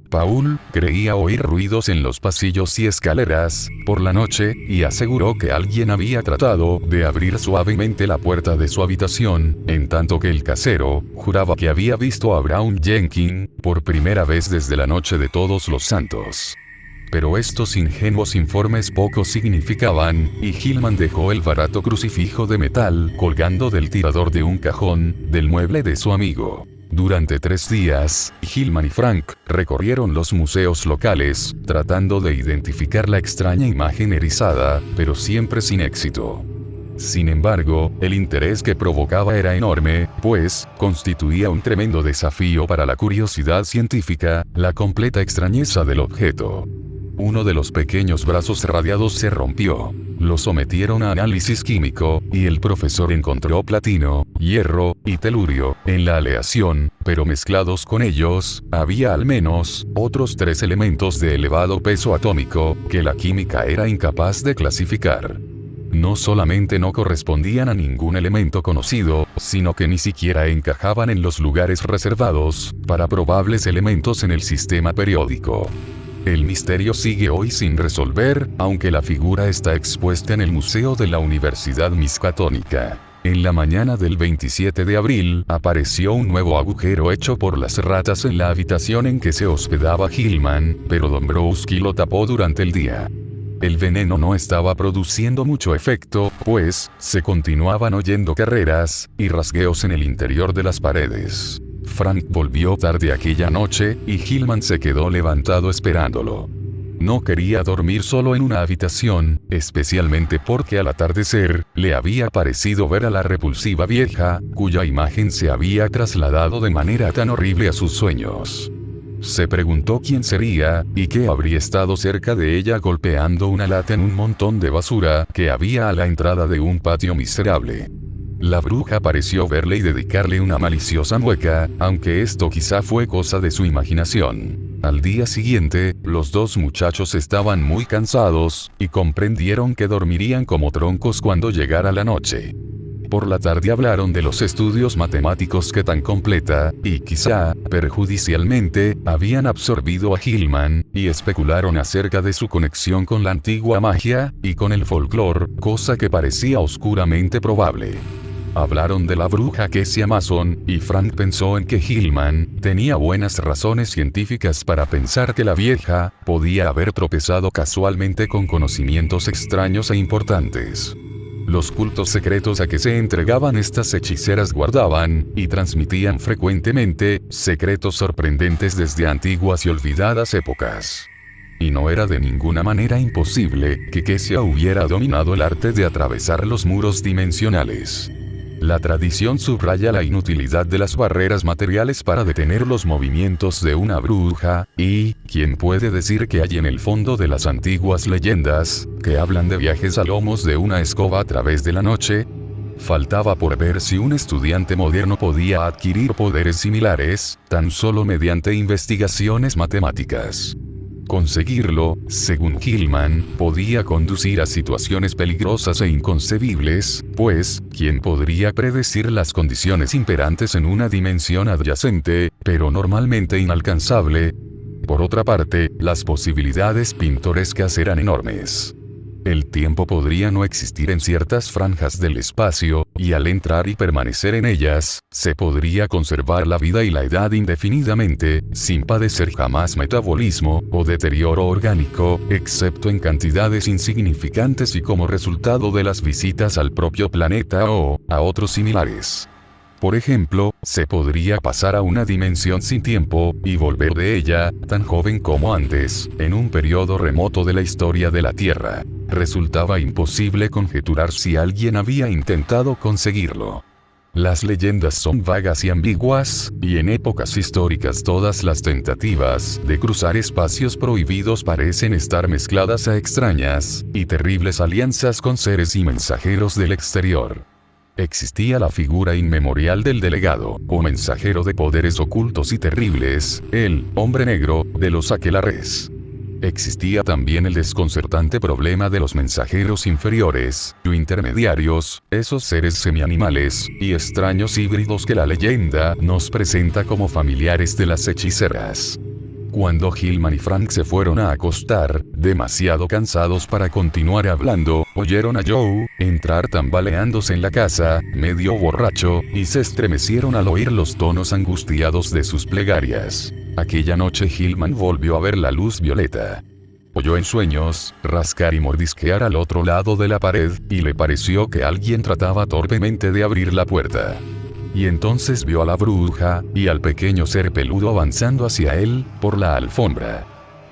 Paul creía oír ruidos en los pasillos y escaleras por la noche, y aseguró que alguien había tratado de abrir suavemente la puerta de su habitación, en tanto que el casero juraba que había visto a Brown Jenkins por primera vez desde la noche de Todos los Santos. Pero estos ingenuos informes poco significaban, y Hillman dejó el barato crucifijo de metal colgando del tirador de un cajón del mueble de su amigo. Durante 3 días, Hillman y Frank recorrieron los museos locales, tratando de identificar la extraña imagen erizada, pero siempre sin éxito. Sin embargo, el interés que provocaba era enorme, pues constituía un tremendo desafío para la curiosidad científica, la completa extrañeza del objeto. Uno de los pequeños brazos radiados se rompió. Lo sometieron a análisis químico, y el profesor encontró platino, hierro, y telurio, en la aleación, pero mezclados con ellos, había al menos, otros 3 elementos de elevado peso atómico, que la química era incapaz de clasificar. No solamente no correspondían a ningún elemento conocido, sino que ni siquiera encajaban en los lugares reservados, para probables elementos en el sistema periódico. El misterio sigue hoy sin resolver, aunque la figura está expuesta en el Museo de la Universidad Miskatonic. En la mañana del 27 de abril, apareció un nuevo agujero hecho por las ratas en la habitación en que se hospedaba Hillman, pero Dombrowski lo tapó durante el día. El veneno no estaba produciendo mucho efecto, pues, se continuaban oyendo carreras y rasgueos en el interior de las paredes. Frank volvió tarde aquella noche, y Hillman se quedó levantado esperándolo. No quería dormir solo en una habitación, especialmente porque al atardecer, le había parecido ver a la repulsiva vieja, cuya imagen se había trasladado de manera tan horrible a sus sueños. Se preguntó quién sería, y qué habría estado cerca de ella golpeando una lata en un montón de basura que había a la entrada de un patio miserable. La bruja pareció verle y dedicarle una maliciosa mueca, aunque esto quizá fue cosa de su imaginación. Al día siguiente, los dos muchachos estaban muy cansados, y comprendieron que dormirían como troncos cuando llegara la noche. Por la tarde hablaron de los estudios matemáticos que tan completa, y quizá, perjudicialmente, habían absorbido a Hillman, y especularon acerca de su conexión con la antigua magia, y con el folclore, cosa que parecía oscuramente probable. Hablaron de la bruja Kessia Mason, y Frank pensó en que Hillman tenía buenas razones científicas para pensar que la vieja podía haber tropezado casualmente con conocimientos extraños e importantes. Los cultos secretos a que se entregaban estas hechiceras guardaban, y transmitían frecuentemente, secretos sorprendentes desde antiguas y olvidadas épocas. Y no era de ninguna manera imposible que Kessia hubiera dominado el arte de atravesar los muros dimensionales. La tradición subraya la inutilidad de las barreras materiales para detener los movimientos de una bruja, y, ¿quién puede decir que hay en el fondo de las antiguas leyendas, que hablan de viajes a lomos de una escoba a través de la noche? Faltaba por ver si un estudiante moderno podía adquirir poderes similares, tan solo mediante investigaciones matemáticas. Conseguirlo, según Hillman, podía conducir a situaciones peligrosas e inconcebibles, pues, ¿quién podría predecir las condiciones imperantes en una dimensión adyacente, pero normalmente inalcanzable? Por otra parte, las posibilidades pintorescas eran enormes. El tiempo podría no existir en ciertas franjas del espacio, y al entrar y permanecer en ellas, se podría conservar la vida y la edad indefinidamente, sin padecer jamás metabolismo o deterioro orgánico, excepto en cantidades insignificantes y como resultado de las visitas al propio planeta o a otros similares. Por ejemplo, se podría pasar a una dimensión sin tiempo, y volver de ella, tan joven como antes, en un periodo remoto de la historia de la Tierra. Resultaba imposible conjeturar si alguien había intentado conseguirlo. Las leyendas son vagas y ambiguas, y en épocas históricas todas las tentativas de cruzar espacios prohibidos parecen estar mezcladas a extrañas y terribles alianzas con seres y mensajeros del exterior. Existía la figura inmemorial del delegado, o mensajero de poderes ocultos y terribles, el hombre negro de los aquelarres. Existía también el desconcertante problema de los mensajeros inferiores, o intermediarios, esos seres semianimales y extraños híbridos que la leyenda nos presenta como familiares de las hechiceras. Cuando Hillman y Frank se fueron a acostar, demasiado cansados para continuar hablando, oyeron a Joe entrar tambaleándose en la casa, medio borracho, y se estremecieron al oír los tonos angustiados de sus plegarias. Aquella noche Hillman volvió a ver la luz violeta. Oyó en sueños rascar y mordisquear al otro lado de la pared, y le pareció que alguien trataba torpemente de abrir la puerta. Y entonces vio a la bruja, y al pequeño ser peludo avanzando hacia él, por la alfombra.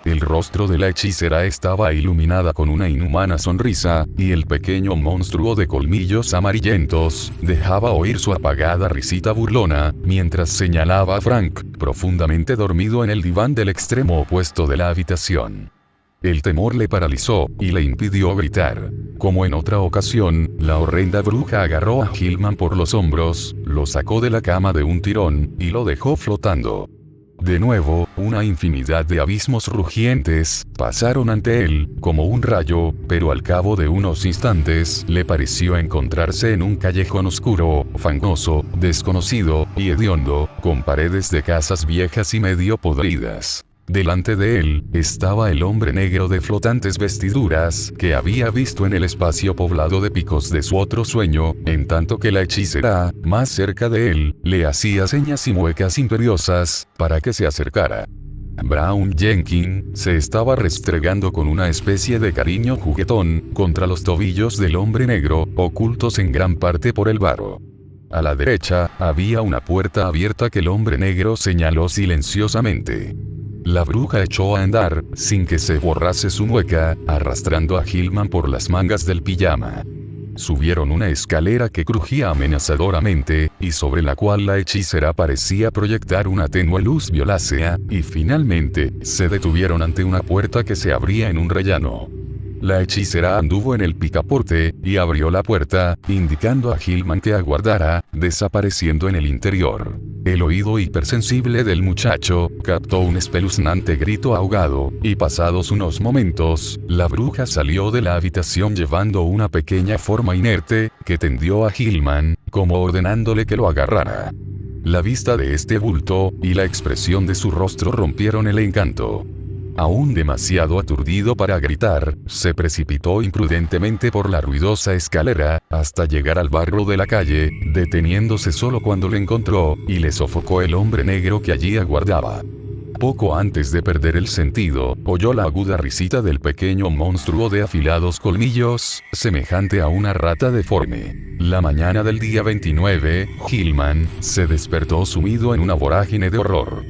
El rostro de la hechicera estaba iluminada con una inhumana sonrisa, y el pequeño monstruo de colmillos amarillentos, dejaba oír su apagada risita burlona, mientras señalaba a Frank, profundamente dormido en el diván del extremo opuesto de la habitación. El temor le paralizó, y le impidió gritar. Como en otra ocasión, la horrenda bruja agarró a Hillman por los hombros, lo sacó de la cama de un tirón, y lo dejó flotando. De nuevo, una infinidad de abismos rugientes pasaron ante él, como un rayo, pero al cabo de unos instantes, le pareció encontrarse en un callejón oscuro, fangoso, desconocido, y hediondo, con paredes de casas viejas y medio podridas. Delante de él, estaba el hombre negro de flotantes vestiduras, que había visto en el espacio poblado de picos de su otro sueño, en tanto que la hechicera, más cerca de él, le hacía señas y muecas imperiosas, para que se acercara. Brown Jenkins se estaba restregando con una especie de cariño juguetón, contra los tobillos del hombre negro, ocultos en gran parte por el barro. A la derecha, había una puerta abierta que el hombre negro señaló silenciosamente. La bruja echó a andar, sin que se borrase su mueca, arrastrando a Hillman por las mangas del pijama. Subieron una escalera que crujía amenazadoramente, y sobre la cual la hechicera parecía proyectar una tenue luz violácea, y finalmente, se detuvieron ante una puerta que se abría en un rellano. La hechicera anduvo en el picaporte, y abrió la puerta, indicando a Hillman que aguardara, desapareciendo en el interior. El oído hipersensible del muchacho captó un espeluznante grito ahogado, y pasados unos momentos, la bruja salió de la habitación llevando una pequeña forma inerte, que tendió a Hillman, como ordenándole que lo agarrara. La vista de este bulto, y la expresión de su rostro rompieron el encanto. Aún demasiado aturdido para gritar, se precipitó imprudentemente por la ruidosa escalera, hasta llegar al barro de la calle, deteniéndose solo cuando lo encontró, y le sofocó el hombre negro que allí aguardaba. Poco antes de perder el sentido, oyó la aguda risita del pequeño monstruo de afilados colmillos, semejante a una rata deforme. La mañana del día 29, Hillman se despertó sumido en una vorágine de horror.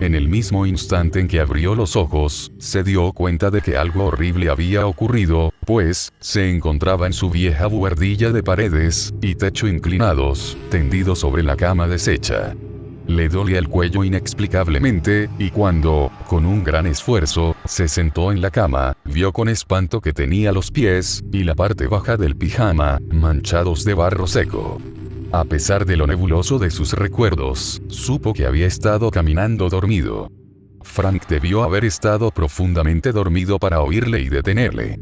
En el mismo instante en que abrió los ojos, se dio cuenta de que algo horrible había ocurrido, pues, se encontraba en su vieja buhardilla de paredes y techo inclinados, tendido sobre la cama deshecha. Le dolía el cuello inexplicablemente, y cuando, con un gran esfuerzo, se sentó en la cama, vio con espanto que tenía los pies, y la parte baja del pijama, manchados de barro seco. A pesar de lo nebuloso de sus recuerdos, supo que había estado caminando dormido. Frank debió haber estado profundamente dormido para oírle y detenerle.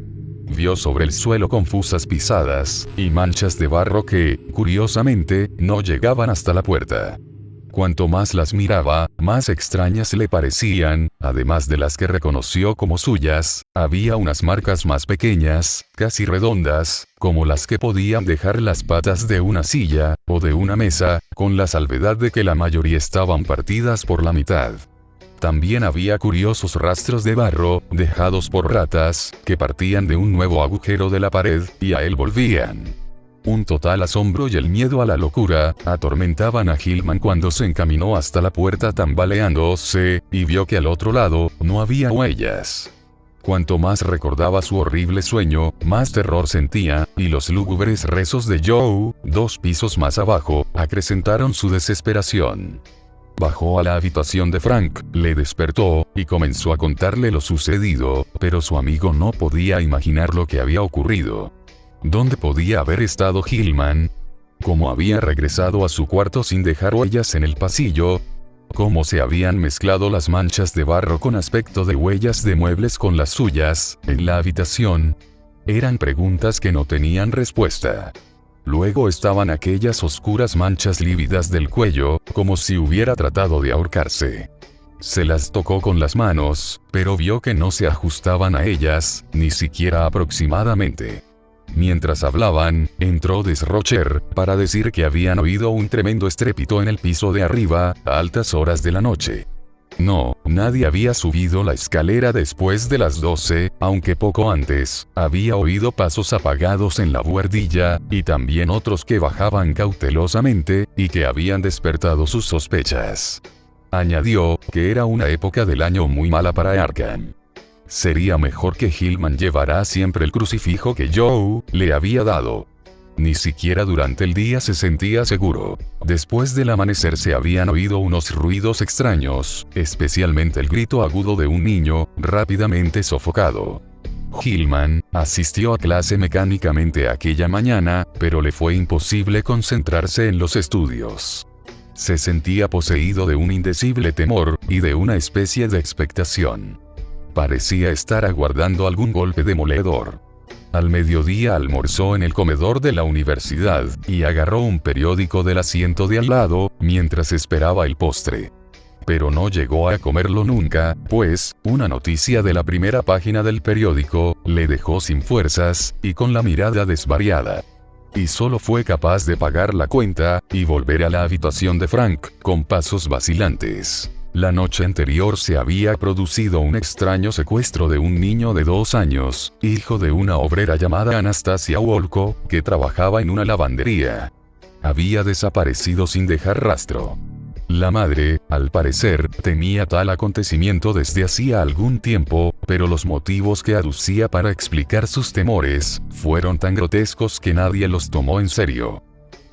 Vio sobre el suelo confusas pisadas, y manchas de barro que, curiosamente, no llegaban hasta la puerta. Cuanto más las miraba, más extrañas le parecían, además de las que reconoció como suyas, había unas marcas más pequeñas, casi redondas, como las que podían dejar las patas de una silla, o de una mesa, con la salvedad de que la mayoría estaban partidas por la mitad. También había curiosos rastros de barro, dejados por ratas, que partían de un nuevo agujero de la pared, y a él volvían. Un total asombro y el miedo a la locura atormentaban a Hillman cuando se encaminó hasta la puerta tambaleándose, y vio que al otro lado no había huellas. Cuanto más recordaba su horrible sueño, más terror sentía, y los lúgubres rezos de Joe, 2 pisos más abajo, acrecentaron su desesperación. Bajó a la habitación de Frank, le despertó, y comenzó a contarle lo sucedido, pero su amigo no podía imaginar lo que había ocurrido. ¿Dónde podía haber estado Hillman? ¿Cómo había regresado a su cuarto sin dejar huellas en el pasillo? ¿Cómo se habían mezclado las manchas de barro con aspecto de huellas de muebles con las suyas, en la habitación? Eran preguntas que no tenían respuesta. Luego estaban aquellas oscuras manchas lívidas del cuello, como si hubiera tratado de ahorcarse. Se las tocó con las manos, pero vio que no se ajustaban a ellas, ni siquiera aproximadamente. Mientras hablaban, entró Desrocher, para decir que habían oído un tremendo estrépito en el piso de arriba, a altas horas de la noche. No, nadie había subido la escalera después de las 12, aunque poco antes, había oído pasos apagados en la buhardilla, y también otros que bajaban cautelosamente, y que habían despertado sus sospechas. Añadió, que era una época del año muy mala para Arkham. Sería mejor que Hillman llevara siempre el crucifijo que Joe le había dado. Ni siquiera durante el día se sentía seguro. Después del amanecer se habían oído unos ruidos extraños, especialmente el grito agudo de un niño, rápidamente sofocado. Hillman asistió a clase mecánicamente aquella mañana, pero le fue imposible concentrarse en los estudios. Se sentía poseído de un indecible temor, y de una especie de expectación. Parecía estar aguardando algún golpe demoledor. Al mediodía almorzó en el comedor de la universidad, y agarró un periódico del asiento de al lado, mientras esperaba el postre. Pero no llegó a comerlo nunca, pues, una noticia de la primera página del periódico, le dejó sin fuerzas, y con la mirada desvariada. Y solo fue capaz de pagar la cuenta, y volver a la habitación de Frank, con pasos vacilantes. La noche anterior se había producido un extraño secuestro de un niño de 2 años, hijo de una obrera llamada Anastasia Wolko, que trabajaba en una lavandería. Había desaparecido sin dejar rastro. La madre, al parecer, temía tal acontecimiento desde hacía algún tiempo, pero los motivos que aducía para explicar sus temores, fueron tan grotescos que nadie los tomó en serio.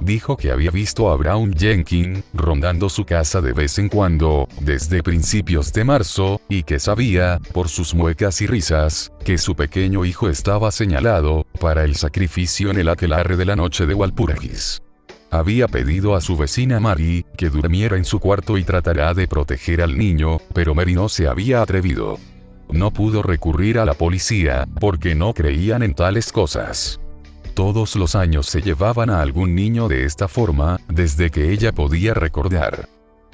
Dijo que había visto a Brown Jenkins rondando su casa de vez en cuando, desde principios de marzo, y que sabía, por sus muecas y risas, que su pequeño hijo estaba señalado para el sacrificio en el aquelarre de la noche de Walpurgis. Había pedido a su vecina Mary que durmiera en su cuarto y tratara de proteger al niño, pero Mary no se había atrevido. No pudo recurrir a la policía, porque no creían en tales cosas. Todos los años se llevaban a algún niño de esta forma, desde que ella podía recordar.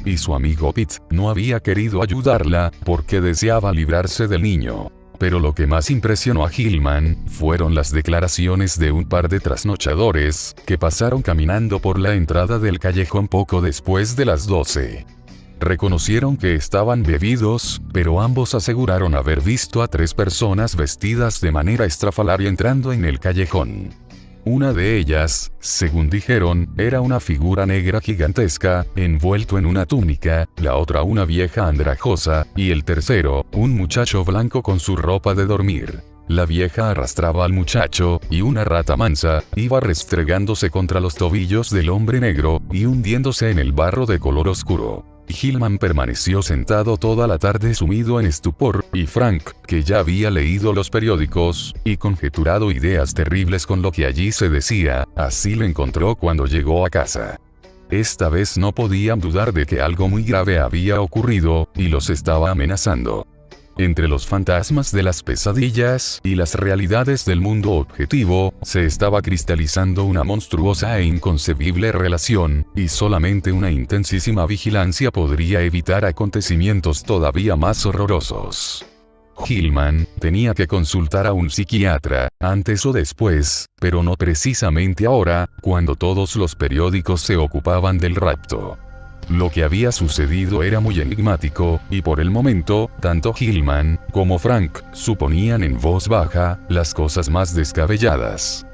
Y su amigo Pete no había querido ayudarla, porque deseaba librarse del niño. Pero lo que más impresionó a Hillman, fueron las declaraciones de un par de trasnochadores, que pasaron caminando por la entrada del callejón poco después de las 12. Reconocieron que estaban bebidos, pero ambos aseguraron haber visto a 3 personas vestidas de manera estrafalaria entrando en el callejón. Una de ellas, según dijeron, era una figura negra gigantesca, envuelto en una túnica, la otra una vieja andrajosa, y el tercero, un muchacho blanco con su ropa de dormir. La vieja arrastraba al muchacho, y una rata mansa, iba restregándose contra los tobillos del hombre negro, y hundiéndose en el barro de color oscuro. Hillman permaneció sentado toda la tarde sumido en estupor, y Frank, que ya había leído los periódicos, y conjeturado ideas terribles con lo que allí se decía, así lo encontró cuando llegó a casa. Esta vez no podían dudar de que algo muy grave había ocurrido, y los estaba amenazando. Entre los fantasmas de las pesadillas y las realidades del mundo objetivo, se estaba cristalizando una monstruosa e inconcebible relación, y solamente una intensísima vigilancia podría evitar acontecimientos todavía más horrorosos. Hillman tenía que consultar a un psiquiatra, antes o después, pero no precisamente ahora, cuando todos los periódicos se ocupaban del rapto. Lo que había sucedido era muy enigmático, y por el momento, tanto Hillman como Frank suponían en voz baja las cosas más descabelladas.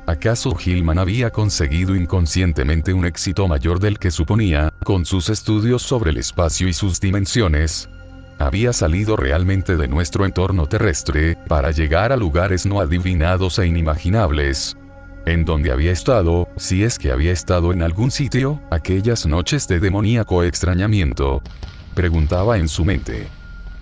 ¿Acaso Hillman había conseguido inconscientemente un éxito mayor del que suponía, con sus estudios sobre el espacio y sus dimensiones? ¿Había salido realmente de nuestro entorno terrestre, para llegar a lugares no adivinados e inimaginables? ¿En dónde había estado, si es que había estado en algún sitio, aquellas noches de demoníaco extrañamiento? Preguntaba en su mente.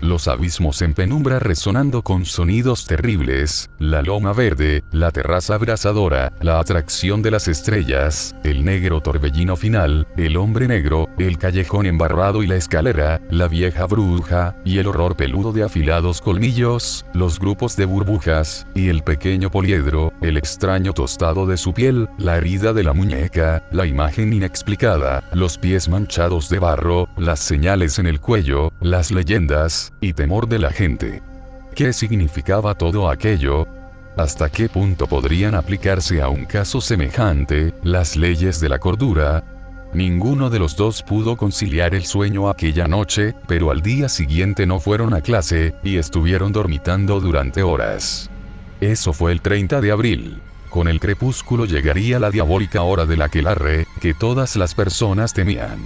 Los abismos en penumbra resonando con sonidos terribles, la loma verde, la terraza abrasadora, la atracción de las estrellas, el negro torbellino final, el hombre negro, el callejón embarrado y la escalera, la vieja bruja, y el horror peludo de afilados colmillos, los grupos de burbujas, y el pequeño poliedro, el extraño tostado de su piel, la herida de la muñeca, la imagen inexplicada, los pies manchados de barro, las señales en el cuello, las leyendas, y temor de la gente. ¿Qué significaba todo aquello? ¿Hasta qué punto podrían aplicarse a un caso semejante las leyes de la cordura? Ninguno de los dos pudo conciliar el sueño aquella noche, pero al día siguiente no fueron a clase, y estuvieron dormitando durante horas. Eso fue el 30 de abril. Con el crepúsculo llegaría la diabólica hora del aquelarre, que todas las personas temían.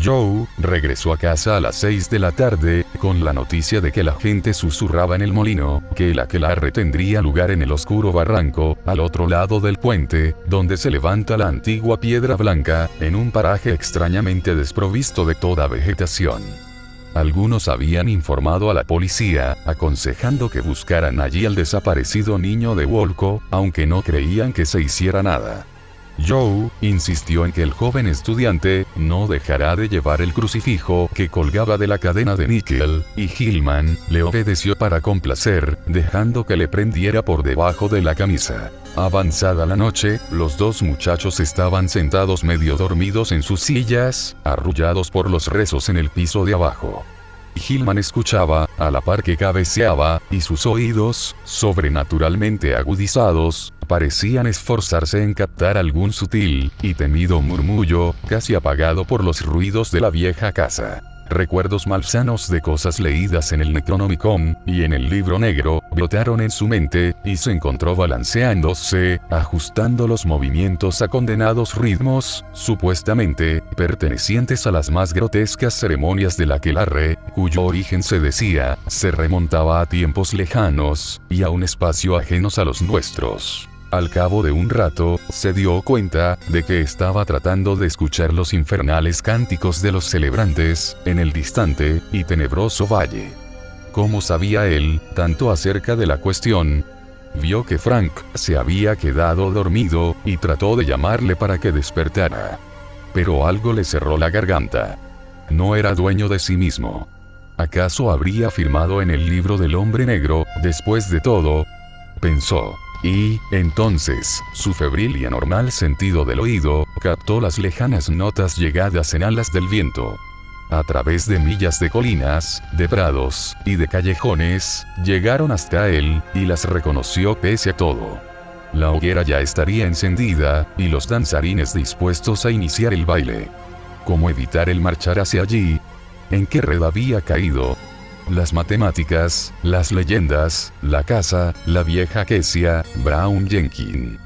Joe regresó a casa a las 6 de la tarde, con la noticia de que la gente susurraba en el molino, que el aquelarre tendría lugar en el oscuro barranco, al otro lado del puente, donde se levanta la antigua piedra blanca, en un paraje extrañamente desprovisto de toda vegetación. Algunos habían informado a la policía, aconsejando que buscaran allí al desaparecido niño de Wolco, aunque no creían que se hiciera nada. Joe insistió en que el joven estudiante no dejará de llevar el crucifijo que colgaba de la cadena de níquel, y Hillman le obedeció para complacer, dejando que le prendiera por debajo de la camisa. Avanzada la noche, los dos muchachos estaban sentados medio dormidos en sus sillas, arrullados por los rezos en el piso de abajo. Hillman escuchaba, a la par que cabeceaba, y sus oídos, sobrenaturalmente agudizados, parecían esforzarse en captar algún sutil y temido murmullo, casi apagado por los ruidos de la vieja casa. Recuerdos malsanos de cosas leídas en el Necronomicon y en el libro negro brotaron en su mente, y se encontró balanceándose, ajustando los movimientos a condenados ritmos, supuestamente pertenecientes a las más grotescas ceremonias del aquelarre, cuyo origen se decía se remontaba a tiempos lejanos y a un espacio ajenos a los nuestros. Al cabo de un rato, se dio cuenta de que estaba tratando de escuchar los infernales cánticos de los celebrantes, en el distante y tenebroso valle. ¿Cómo sabía él tanto acerca de la cuestión? Vio que Frank se había quedado dormido, y trató de llamarle para que despertara. Pero algo le cerró la garganta. No era dueño de sí mismo. ¿Acaso habría firmado en el libro del hombre negro, después de todo? Pensó. Y, entonces, su febril y anormal sentido del oído, captó las lejanas notas llegadas en alas del viento. A través de millas de colinas, de prados, y de callejones, llegaron hasta él, y las reconoció pese a todo. La hoguera ya estaría encendida, y los danzarines dispuestos a iniciar el baile. ¿Cómo evitar el marchar hacia allí? ¿En qué red había caído? Las matemáticas, las leyendas, la casa, la vieja Kesia, Brown Jenkins.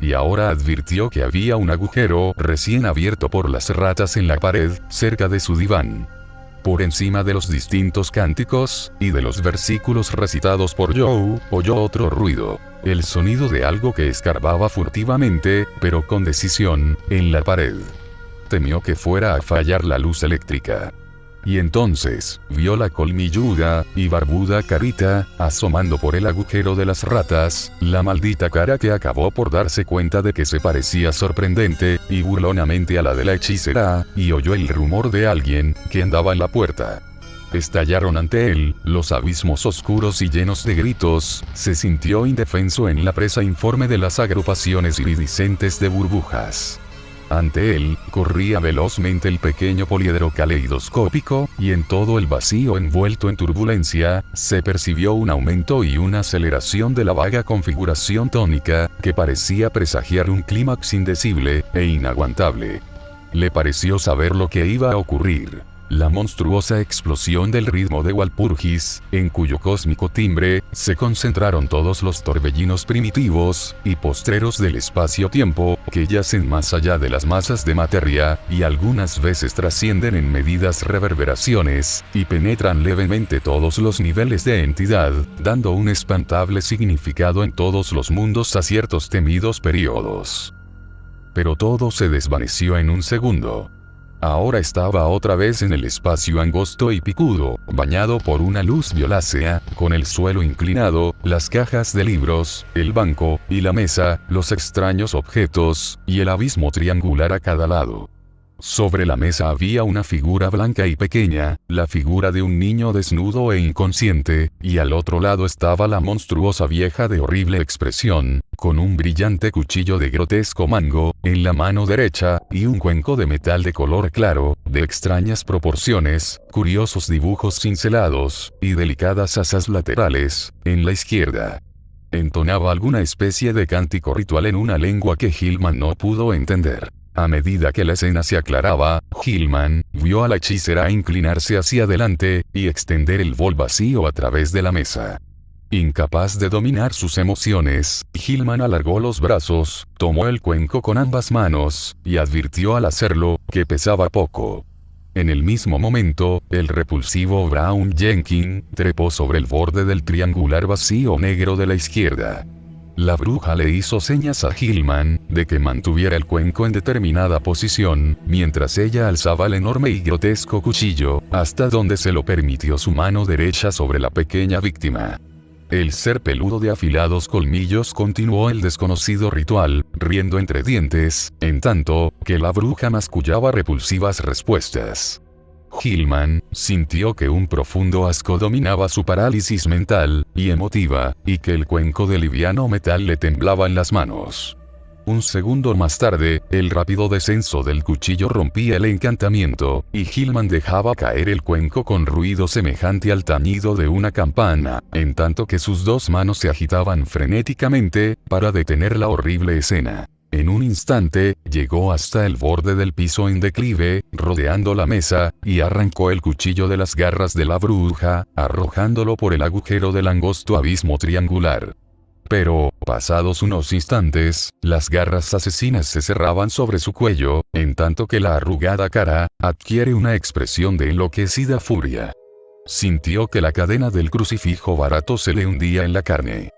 Y ahora advirtió que había un agujero recién abierto por las ratas en la pared, cerca de su diván. Por encima de los distintos cánticos, y de los versículos recitados por Joe, oyó otro ruido. El sonido de algo que escarbaba furtivamente, pero con decisión, en la pared. Temió que fuera a fallar la luz eléctrica. Y entonces, vio la colmilluda y barbuda carita, asomando por el agujero de las ratas, la maldita cara que acabó por darse cuenta de que se parecía sorprendente y burlonamente a la de la hechicera, y oyó el rumor de alguien que andaba en la puerta. Estallaron ante él los abismos oscuros y llenos de gritos, se sintió indefenso en la presa informe de las agrupaciones iridiscentes de burbujas. Ante él, corría velozmente el pequeño poliedro caleidoscópico, y en todo el vacío envuelto en turbulencia, se percibió un aumento y una aceleración de la vaga configuración tónica, que parecía presagiar un clímax indecible e inaguantable. Le pareció saber lo que iba a ocurrir. La monstruosa explosión del ritmo de Walpurgis, en cuyo cósmico timbre se concentraron todos los torbellinos primitivos y postreros del espacio-tiempo, que yacen más allá de las masas de materia, y algunas veces trascienden en medidas reverberaciones, y penetran levemente todos los niveles de entidad, dando un espantable significado en todos los mundos a ciertos temidos periodos. Pero todo se desvaneció en un segundo. Ahora estaba otra vez en el espacio angosto y picudo, bañado por una luz violácea, con el suelo inclinado, las cajas de libros, el banco, y la mesa, los extraños objetos, y el abismo triangular a cada lado. Sobre la mesa había una figura blanca y pequeña, la figura de un niño desnudo e inconsciente, y al otro lado estaba la monstruosa vieja de horrible expresión, con un brillante cuchillo de grotesco mango en la mano derecha, y un cuenco de metal de color claro, de extrañas proporciones, curiosos dibujos cincelados, y delicadas asas laterales, en la izquierda. Entonaba alguna especie de cántico ritual en una lengua que Hillman no pudo entender. A medida que la escena se aclaraba, Hillman vio a la hechicera inclinarse hacia adelante y extender el bol vacío a través de la mesa. Incapaz de dominar sus emociones, Hillman alargó los brazos, tomó el cuenco con ambas manos, y advirtió al hacerlo que pesaba poco. En el mismo momento, el repulsivo Brown Jenkins trepó sobre el borde del triangular vacío negro de la izquierda. La bruja le hizo señas a Hillman de que mantuviera el cuenco en determinada posición, mientras ella alzaba el enorme y grotesco cuchillo, hasta donde se lo permitió su mano derecha sobre la pequeña víctima. El ser peludo de afilados colmillos continuó el desconocido ritual, riendo entre dientes, en tanto que la bruja mascullaba repulsivas respuestas. Hillman sintió que un profundo asco dominaba su parálisis mental y emotiva, y que el cuenco de liviano metal le temblaba en las manos. Un segundo más tarde, el rápido descenso del cuchillo rompía el encantamiento, y Hillman dejaba caer el cuenco con ruido semejante al tañido de una campana, en tanto que sus dos manos se agitaban frenéticamente para detener la horrible escena. En un instante, llegó hasta el borde del piso en declive, rodeando la mesa, y arrancó el cuchillo de las garras de la bruja, arrojándolo por el agujero del angosto abismo triangular. Pero, pasados unos instantes, las garras asesinas se cerraban sobre su cuello, en tanto que la arrugada cara adquiere una expresión de enloquecida furia. Sintió que la cadena del crucifijo barato se le hundía en la carne.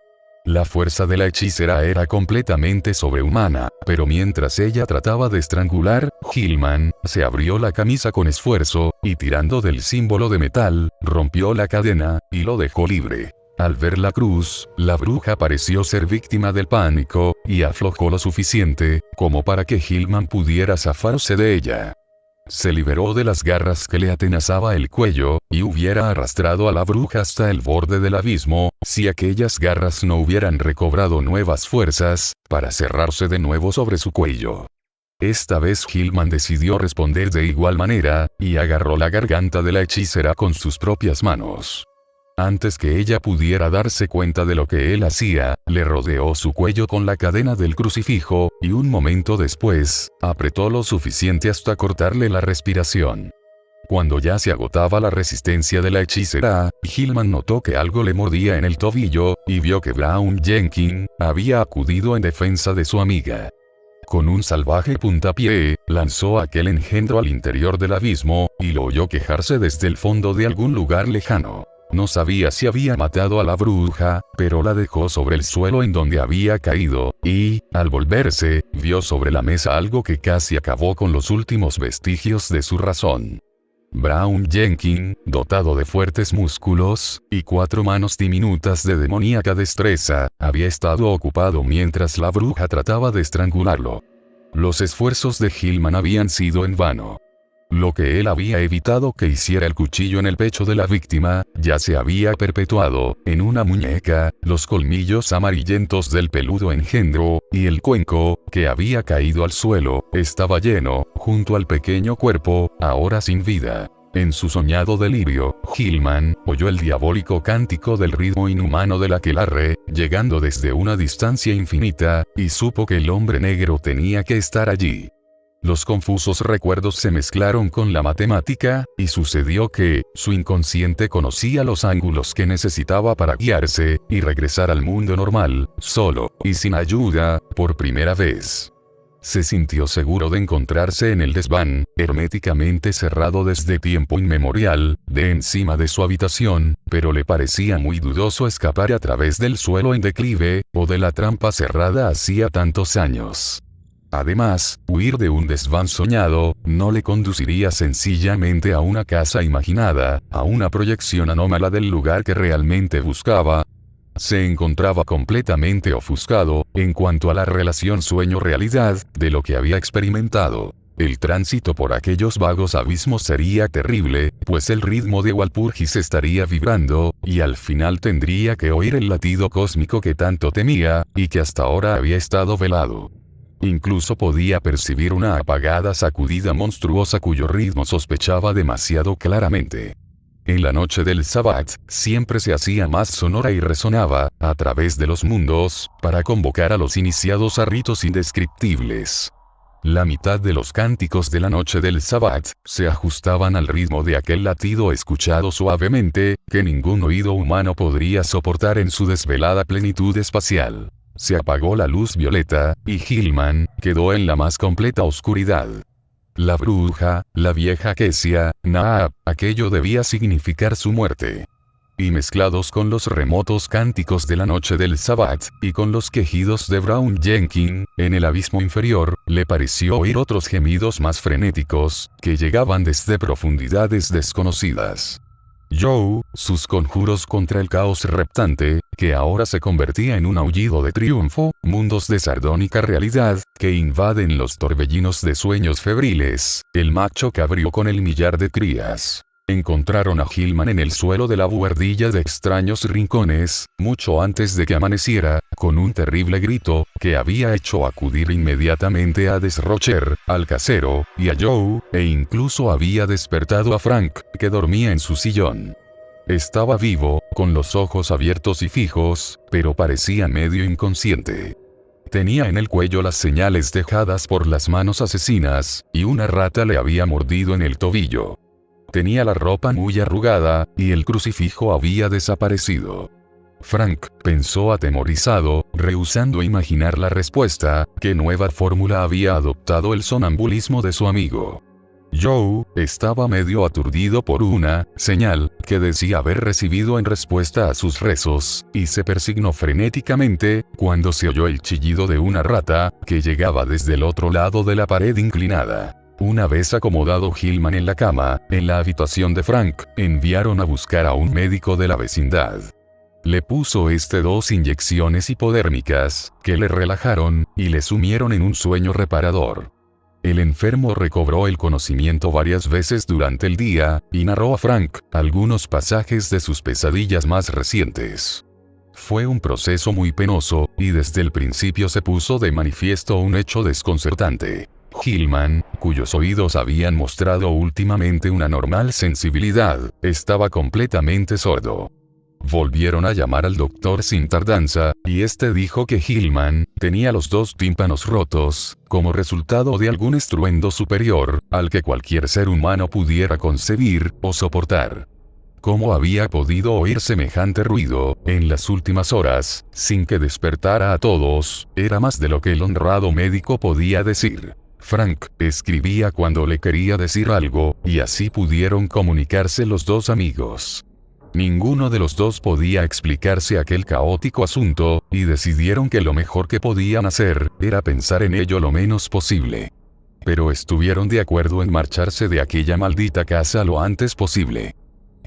La fuerza de la hechicera era completamente sobrehumana, pero mientras ella trataba de estrangular, Hillman se abrió la camisa con esfuerzo, y tirando del símbolo de metal, rompió la cadena, y lo dejó libre. Al ver la cruz, la bruja pareció ser víctima del pánico, y aflojó lo suficiente, como para que Hillman pudiera zafarse de ella. Se liberó de las garras que le atenazaba el cuello, y hubiera arrastrado a la bruja hasta el borde del abismo, si aquellas garras no hubieran recobrado nuevas fuerzas, para cerrarse de nuevo sobre su cuello. Esta vez Hillman decidió responder de igual manera, y agarró la garganta de la hechicera con sus propias manos. Antes que ella pudiera darse cuenta de lo que él hacía, le rodeó su cuello con la cadena del crucifijo, y un momento después, apretó lo suficiente hasta cortarle la respiración. Cuando ya se agotaba la resistencia de la hechicera, Hillman notó que algo le mordía en el tobillo, y vio que Brown Jenkins había acudido en defensa de su amiga. Con un salvaje puntapié, lanzó aquel engendro al interior del abismo, y lo oyó quejarse desde el fondo de algún lugar lejano. No sabía si había matado a la bruja, pero la dejó sobre el suelo en donde había caído, y, al volverse, vio sobre la mesa algo que casi acabó con los últimos vestigios de su razón. Brown Jenkins, dotado de fuertes músculos, y 4 manos diminutas de demoníaca destreza, había estado ocupado mientras la bruja trataba de estrangularlo. Los esfuerzos de Hillman habían sido en vano. Lo que él había evitado que hiciera el cuchillo en el pecho de la víctima, ya se había perpetuado, en una muñeca, los colmillos amarillentos del peludo engendro, y el cuenco, que había caído al suelo, estaba lleno, junto al pequeño cuerpo, ahora sin vida. En su soñado delirio, Hillman oyó el diabólico cántico del ritmo inhumano del aquelarre, llegando desde una distancia infinita, y supo que el hombre negro tenía que estar allí. Los confusos recuerdos se mezclaron con la matemática, y sucedió que, su inconsciente conocía los ángulos que necesitaba para guiarse, y regresar al mundo normal, solo, y sin ayuda, por primera vez. Se sintió seguro de encontrarse en el desván, herméticamente cerrado desde tiempo inmemorial, de encima de su habitación, pero le parecía muy dudoso escapar a través del suelo en declive, o de la trampa cerrada hacía tantos años. Además, huir de un desván soñado, no le conduciría sencillamente a una casa imaginada, a una proyección anómala del lugar que realmente buscaba. Se encontraba completamente ofuscado, en cuanto a la relación sueño-realidad, de lo que había experimentado. El tránsito por aquellos vagos abismos sería terrible, pues el ritmo de Walpurgis estaría vibrando, y al final tendría que oír el latido cósmico que tanto temía, y que hasta ahora había estado velado. Incluso podía percibir una apagada sacudida monstruosa cuyo ritmo sospechaba demasiado claramente. En la noche del Sabbat, siempre se hacía más sonora y resonaba, a través de los mundos, para convocar a los iniciados a ritos indescriptibles. La mitad de los cánticos de la noche del Sabbat se ajustaban al ritmo de aquel latido escuchado suavemente, que ningún oído humano podría soportar en su desvelada plenitud espacial. Se apagó la luz violeta, y Hillman quedó en la más completa oscuridad. La bruja, la vieja Kesia, Naab, aquello debía significar su muerte. Y mezclados con los remotos cánticos de la noche del Sabbat, y con los quejidos de Brown Jenkins, en el abismo inferior, le pareció oír otros gemidos más frenéticos, que llegaban desde profundidades desconocidas. Joe, sus conjuros contra el caos reptante, que ahora se convertía en un aullido de triunfo, mundos de sardónica realidad, que invaden los torbellinos de sueños febriles, el macho cabrío con el millar de crías. Encontraron a Hillman en el suelo de la buhardilla de extraños rincones, mucho antes de que amaneciera, con un terrible grito, que había hecho acudir inmediatamente a Desrocher, al casero, y a Joe, e incluso había despertado a Frank, que dormía en su sillón. Estaba vivo, con los ojos abiertos y fijos, pero parecía medio inconsciente. Tenía en el cuello las señales dejadas por las manos asesinas, y una rata le había mordido en el tobillo. Tenía la ropa muy arrugada, y el crucifijo había desaparecido. Frank pensó atemorizado, rehusando imaginar la respuesta, qué nueva fórmula había adoptado el sonambulismo de su amigo. Joe estaba medio aturdido por una señal que decía haber recibido en respuesta a sus rezos, y se persignó frenéticamente cuando se oyó el chillido de una rata que llegaba desde el otro lado de la pared inclinada. Una vez acomodado Hillman en la cama, en la habitación de Frank, enviaron a buscar a un médico de la vecindad. Le puso 2 inyecciones hipodérmicas, que le relajaron, y le sumieron en un sueño reparador. El enfermo recobró el conocimiento varias veces durante el día, y narró a Frank algunos pasajes de sus pesadillas más recientes. Fue un proceso muy penoso, y desde el principio se puso de manifiesto un hecho desconcertante. Hillman, cuyos oídos habían mostrado últimamente una normal sensibilidad, estaba completamente sordo. Volvieron a llamar al doctor sin tardanza, y este dijo que Hillman tenía los 2 tímpanos rotos, como resultado de algún estruendo superior, al que cualquier ser humano pudiera concebir o soportar. ¿Cómo había podido oír semejante ruido, en las últimas horas, sin que despertara a todos? Era más de lo que el honrado médico podía decir. Frank escribía cuando le quería decir algo, y así pudieron comunicarse los 2 amigos. Ninguno de los 2 podía explicarse aquel caótico asunto, y decidieron que lo mejor que podían hacer era pensar en ello lo menos posible. Pero estuvieron de acuerdo en marcharse de aquella maldita casa lo antes posible.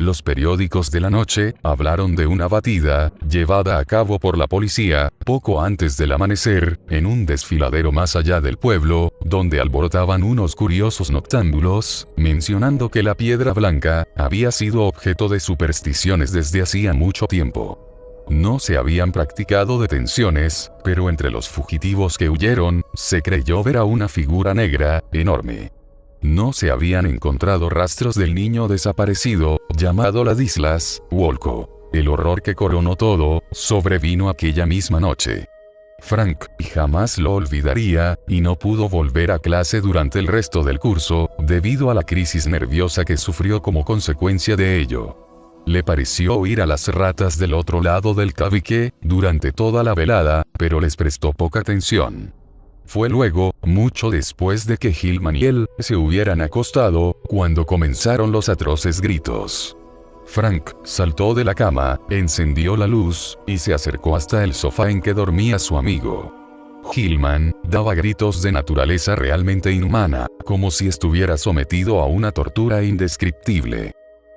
Los periódicos de la noche hablaron de una batida, llevada a cabo por la policía, poco antes del amanecer, en un desfiladero más allá del pueblo, donde alborotaban unos curiosos noctámbulos, mencionando que la piedra blanca había sido objeto de supersticiones desde hacía mucho tiempo. No se habían practicado detenciones, pero entre los fugitivos que huyeron, se creyó ver a una figura negra, enorme. No se habían encontrado rastros del niño desaparecido, llamado Ladislas Wolko. El horror que coronó todo, sobrevino aquella misma noche. Frank jamás lo olvidaría, y no pudo volver a clase durante el resto del curso, debido a la crisis nerviosa que sufrió como consecuencia de ello. Le pareció oír a las ratas del otro lado del tabique, durante toda la velada, pero les prestó poca atención. Fue luego, mucho después de que Hillman y él se hubieran acostado, cuando comenzaron los atroces gritos. Frank saltó de la cama, encendió la luz, y se acercó hasta el sofá en que dormía su amigo. Hillman daba gritos de naturaleza realmente inhumana, como si estuviera sometido a una tortura indescriptible.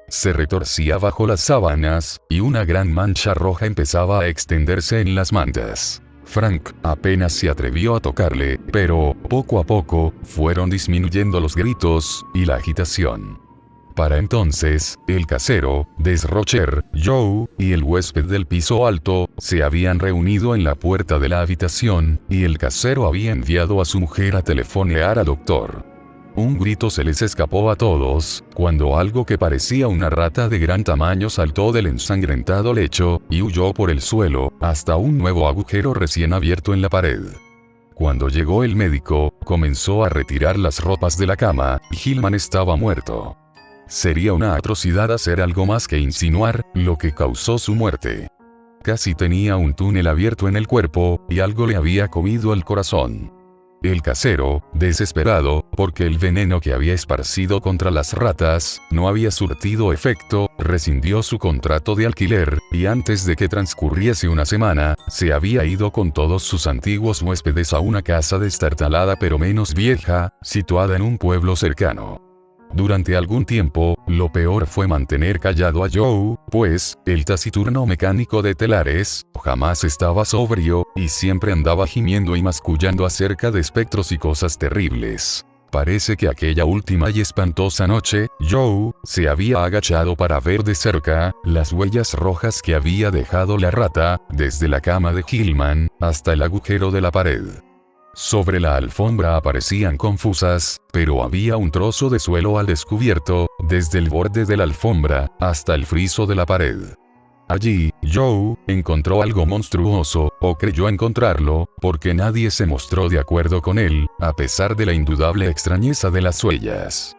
Se retorcía bajo las sábanas, y una gran mancha roja empezaba a extenderse en las mantas. Frank apenas se atrevió a tocarle, pero, poco a poco, fueron disminuyendo los gritos y la agitación. Para entonces, el casero, Desrocher, Joe, y el huésped del piso alto, se habían reunido en la puerta de la habitación, y el casero había enviado a su mujer a telefonear al doctor. Un grito se les escapó a todos, cuando algo que parecía una rata de gran tamaño saltó del ensangrentado lecho, y huyó por el suelo, hasta un nuevo agujero recién abierto en la pared. Cuando llegó el médico, comenzó a retirar las ropas de la cama, y Hillman estaba muerto. Sería una atrocidad hacer algo más que insinuar lo que causó su muerte. Casi tenía un túnel abierto en el cuerpo, y algo le había comido el corazón. El casero, desesperado, porque el veneno que había esparcido contra las ratas, no había surtido efecto, rescindió su contrato de alquiler, y antes de que transcurriese una semana, se había ido con todos sus antiguos huéspedes a una casa destartalada pero menos vieja, situada en un pueblo cercano. Durante algún tiempo, lo peor fue mantener callado a Joe, pues, el taciturno mecánico de telares, jamás estaba sobrio, y siempre andaba gimiendo y mascullando acerca de espectros y cosas terribles. Parece que aquella última y espantosa noche, Joe se había agachado para ver de cerca las huellas rojas que había dejado la rata, desde la cama de Hillman, hasta el agujero de la pared. Sobre la alfombra aparecían confusas, pero había un trozo de suelo al descubierto, desde el borde de la alfombra, hasta el friso de la pared. Allí, Joe encontró algo monstruoso, o creyó encontrarlo, porque nadie se mostró de acuerdo con él, a pesar de la indudable extrañeza de las huellas.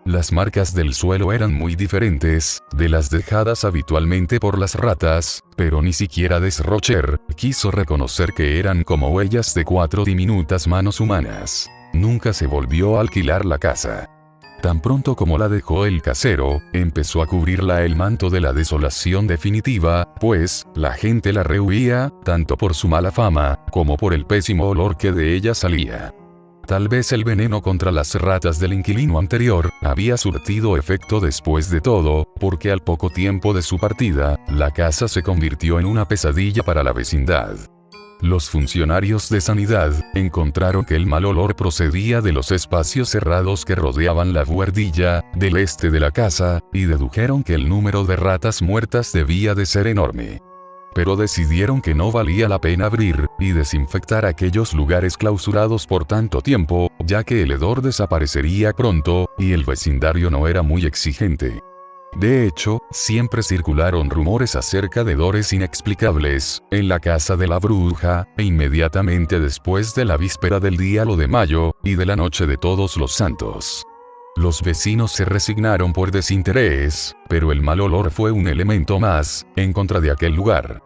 Las marcas del suelo eran muy diferentes de las dejadas habitualmente por las ratas, pero ni siquiera Desrocher quiso reconocer que eran como huellas de 4 diminutas manos humanas. Nunca se volvió a alquilar la casa. Tan pronto como la dejó el casero, empezó a cubrirla el manto de la desolación definitiva, pues, la gente la rehuía, tanto por su mala fama, como por el pésimo olor que de ella salía. Tal vez el veneno contra las ratas del inquilino anterior había surtido efecto después de todo, porque al poco tiempo de su partida, la casa se convirtió en una pesadilla para la vecindad. Los funcionarios de sanidad encontraron que el mal olor procedía de los espacios cerrados que rodeaban la buhardilla del este de la casa, y dedujeron que el número de ratas muertas debía de ser enorme. Pero decidieron que no valía la pena abrir y desinfectar aquellos lugares clausurados por tanto tiempo, ya que el hedor desaparecería pronto, y el vecindario no era muy exigente. De hecho, siempre circularon rumores acerca de hedores inexplicables en la casa de la bruja, e inmediatamente después de la víspera del día lo de mayo, y de la noche de Todos los Santos. Los vecinos se resignaron por desinterés, pero el mal olor fue un elemento más, en contra de aquel lugar.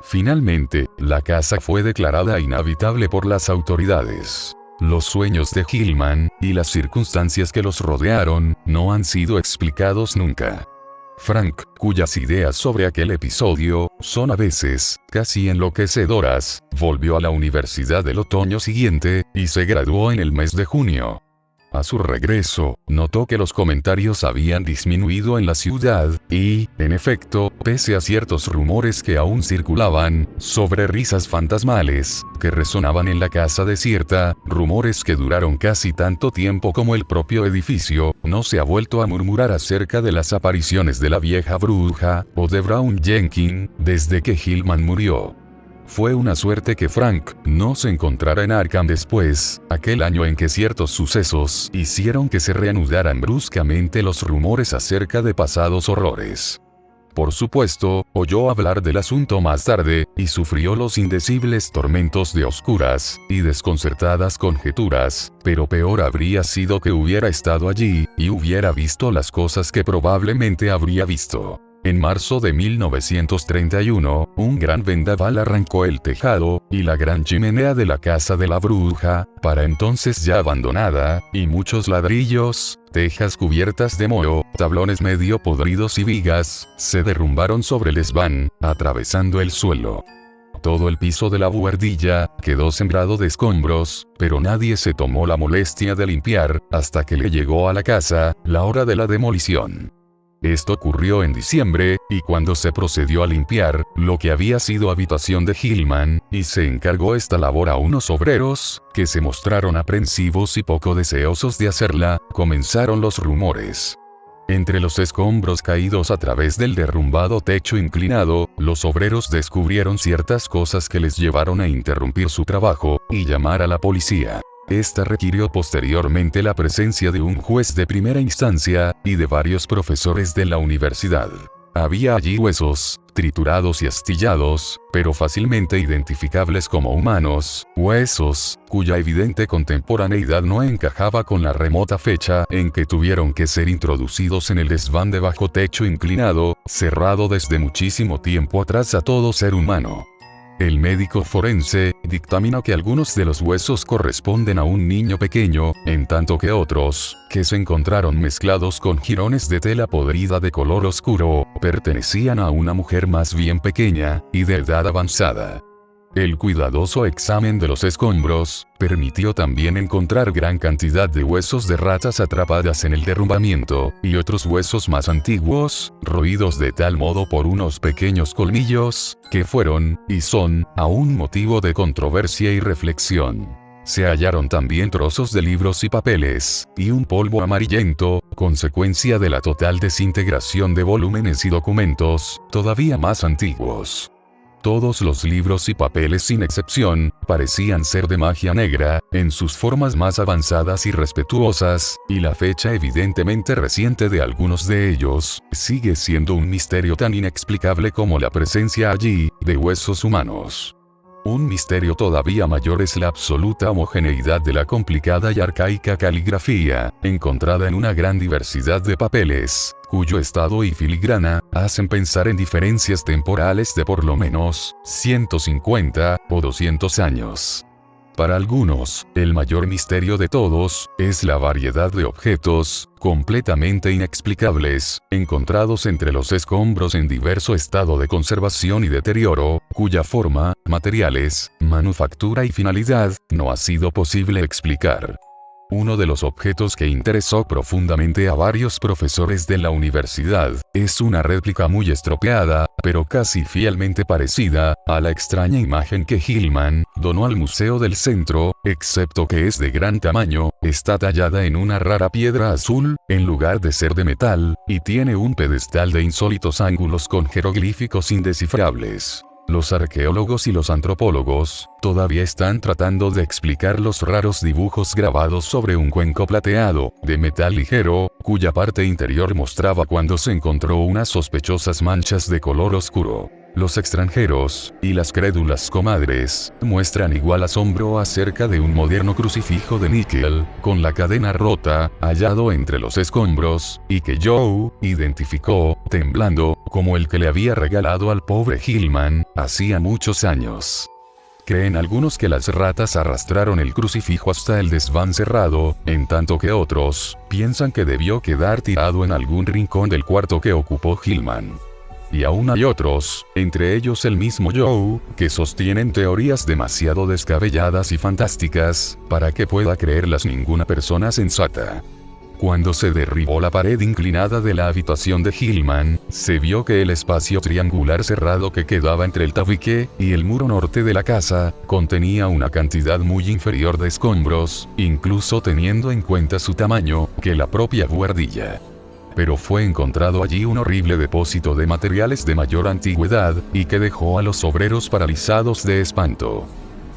Finalmente, la casa fue declarada inhabitable por las autoridades. Los sueños de Hillman, y las circunstancias que los rodearon, no han sido explicados nunca. Frank, cuyas ideas sobre aquel episodio son a veces casi enloquecedoras, volvió a la universidad el otoño siguiente, y se graduó en el mes de junio. A su regreso, notó que los comentarios habían disminuido en la ciudad, y, en efecto, pese a ciertos rumores que aún circulaban, sobre risas fantasmales, que resonaban en la casa desierta, rumores que duraron casi tanto tiempo como el propio edificio, no se ha vuelto a murmurar acerca de las apariciones de la vieja bruja, o de Brown Jenkins, desde que Hillman murió. Fue una suerte que Frank no se encontrara en Arkham después, aquel año en que ciertos sucesos hicieron que se reanudaran bruscamente los rumores acerca de pasados horrores. Por supuesto, oyó hablar del asunto más tarde, y sufrió los indecibles tormentos de oscuras y desconcertadas conjeturas, pero peor habría sido que hubiera estado allí, y hubiera visto las cosas que probablemente habría visto. En marzo de 1931, un gran vendaval arrancó el tejado, y la gran chimenea de la casa de la bruja, para entonces ya abandonada, y muchos ladrillos, tejas cubiertas de moho, tablones medio podridos y vigas, se derrumbaron sobre el desván, atravesando el suelo. Todo el piso de la buhardilla quedó sembrado de escombros, pero nadie se tomó la molestia de limpiar, hasta que le llegó a la casa la hora de la demolición. Esto ocurrió en diciembre, y cuando se procedió a limpiar lo que había sido habitación de Hillman, y se encargó esta labor a unos obreros, que se mostraron aprensivos y poco deseosos de hacerla, comenzaron los rumores. Entre los escombros caídos a través del derrumbado techo inclinado, los obreros descubrieron ciertas cosas que les llevaron a interrumpir su trabajo, y llamar a la policía. Esta requirió posteriormente la presencia de un juez de primera instancia, y de varios profesores de la universidad. Había allí huesos, triturados y astillados, pero fácilmente identificables como humanos, huesos, cuya evidente contemporaneidad no encajaba con la remota fecha en que tuvieron que ser introducidos en el desván de bajo techo inclinado, cerrado desde muchísimo tiempo atrás a todo ser humano. El médico forense dictamina que algunos de los huesos corresponden a un niño pequeño, en tanto que otros, que se encontraron mezclados con jirones de tela podrida de color oscuro, pertenecían a una mujer más bien pequeña y de edad avanzada. El cuidadoso examen de los escombros permitió también encontrar gran cantidad de huesos de ratas atrapadas en el derrumbamiento, y otros huesos más antiguos, roídos de tal modo por unos pequeños colmillos, que fueron, y son, aún motivo de controversia y reflexión. Se hallaron también trozos de libros y papeles, y un polvo amarillento, consecuencia de la total desintegración de volúmenes y documentos, todavía más antiguos. Todos los libros y papeles sin excepción, parecían ser de magia negra, en sus formas más avanzadas y respetuosas, y la fecha evidentemente reciente de algunos de ellos, sigue siendo un misterio tan inexplicable como la presencia allí, de huesos humanos. Un misterio todavía mayor es la absoluta homogeneidad de la complicada y arcaica caligrafía, encontrada en una gran diversidad de papeles, cuyo estado y filigrana hacen pensar en diferencias temporales de por lo menos 150 o 200 años. Para algunos, el mayor misterio de todos es la variedad de objetos, completamente inexplicables, encontrados entre los escombros en diverso estado de conservación y deterioro, cuya forma, materiales, manufactura y finalidad no ha sido posible explicar. Uno de los objetos que interesó profundamente a varios profesores de la universidad, es una réplica muy estropeada, pero casi fielmente parecida, a la extraña imagen que Hillman donó al Museo del Centro, excepto que es de gran tamaño, está tallada en una rara piedra azul, en lugar de ser de metal, y tiene un pedestal de insólitos ángulos con jeroglíficos indescifrables. Los arqueólogos y los antropólogos todavía están tratando de explicar los raros dibujos grabados sobre un cuenco plateado, de metal ligero, cuya parte interior mostraba cuando se encontró unas sospechosas manchas de color oscuro. Los extranjeros, y las crédulas comadres, muestran igual asombro acerca de un moderno crucifijo de níquel, con la cadena rota, hallado entre los escombros, y que Joe identificó, temblando, como el que le había regalado al pobre Hillman, hacía muchos años. Creen algunos que las ratas arrastraron el crucifijo hasta el desván cerrado, en tanto que otros piensan que debió quedar tirado en algún rincón del cuarto que ocupó Hillman. Y aún hay otros, entre ellos el mismo Joe, que sostienen teorías demasiado descabelladas y fantásticas, para que pueda creerlas ninguna persona sensata. Cuando se derribó la pared inclinada de la habitación de Hillman, se vio que el espacio triangular cerrado que quedaba entre el tabique y el muro norte de la casa, contenía una cantidad muy inferior de escombros, incluso teniendo en cuenta su tamaño, que la propia buhardilla. Pero fue encontrado allí un horrible depósito de materiales de mayor antigüedad, y que dejó a los obreros paralizados de espanto.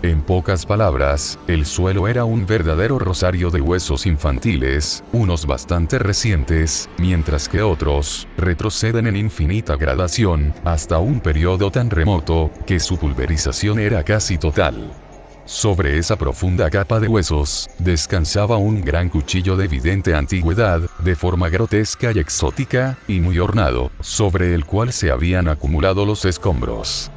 En pocas palabras, el suelo era un verdadero rosario de huesos infantiles, unos bastante recientes, mientras que otros retroceden en infinita gradación, hasta un periodo tan remoto, que su pulverización era casi total. Sobre esa profunda capa de huesos, descansaba un gran cuchillo de evidente antigüedad, de forma grotesca y exótica, y muy ornado, sobre el cual se habían acumulado los escombros.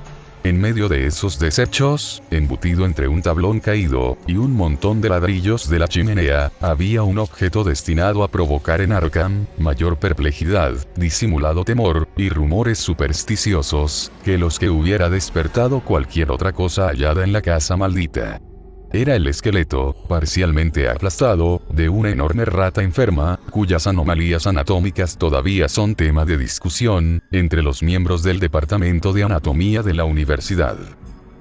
En medio de esos desechos, embutido entre un tablón caído y un montón de ladrillos de la chimenea, había un objeto destinado a provocar en Arkham mayor perplejidad, disimulado temor y rumores supersticiosos que los que hubiera despertado cualquier otra cosa hallada en la casa maldita. Era el esqueleto, parcialmente aplastado, de una enorme rata enferma, cuyas anomalías anatómicas todavía son tema de discusión entre los miembros del Departamento de Anatomía de la Universidad.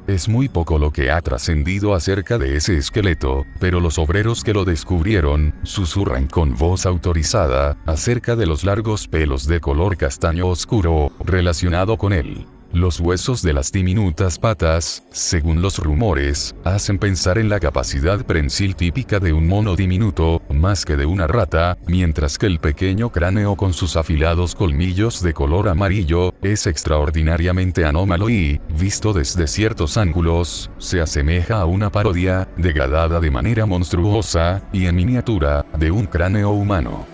Es muy poco lo que ha trascendido acerca de ese esqueleto, pero los obreros que lo descubrieron susurran con voz autorizada acerca de los largos pelos de color castaño oscuro relacionado con él. Los huesos de las diminutas patas, según los rumores, hacen pensar en la capacidad prensil típica de un mono diminuto, más que de una rata, mientras que el pequeño cráneo con sus afilados colmillos de color amarillo, es extraordinariamente anómalo y, visto desde ciertos ángulos, se asemeja a una parodia, degradada de manera monstruosa, y en miniatura, de un cráneo humano.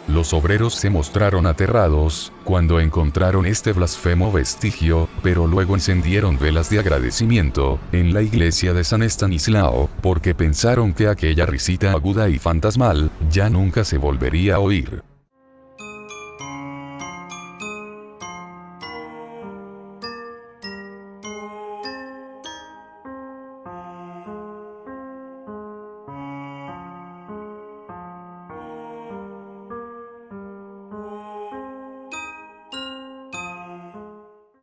Los obreros se mostraron aterrados cuando encontraron este blasfemo vestigio, pero luego encendieron velas de agradecimiento en la iglesia de San Estanislao, porque pensaron que aquella risita aguda y fantasmal ya nunca se volvería a oír.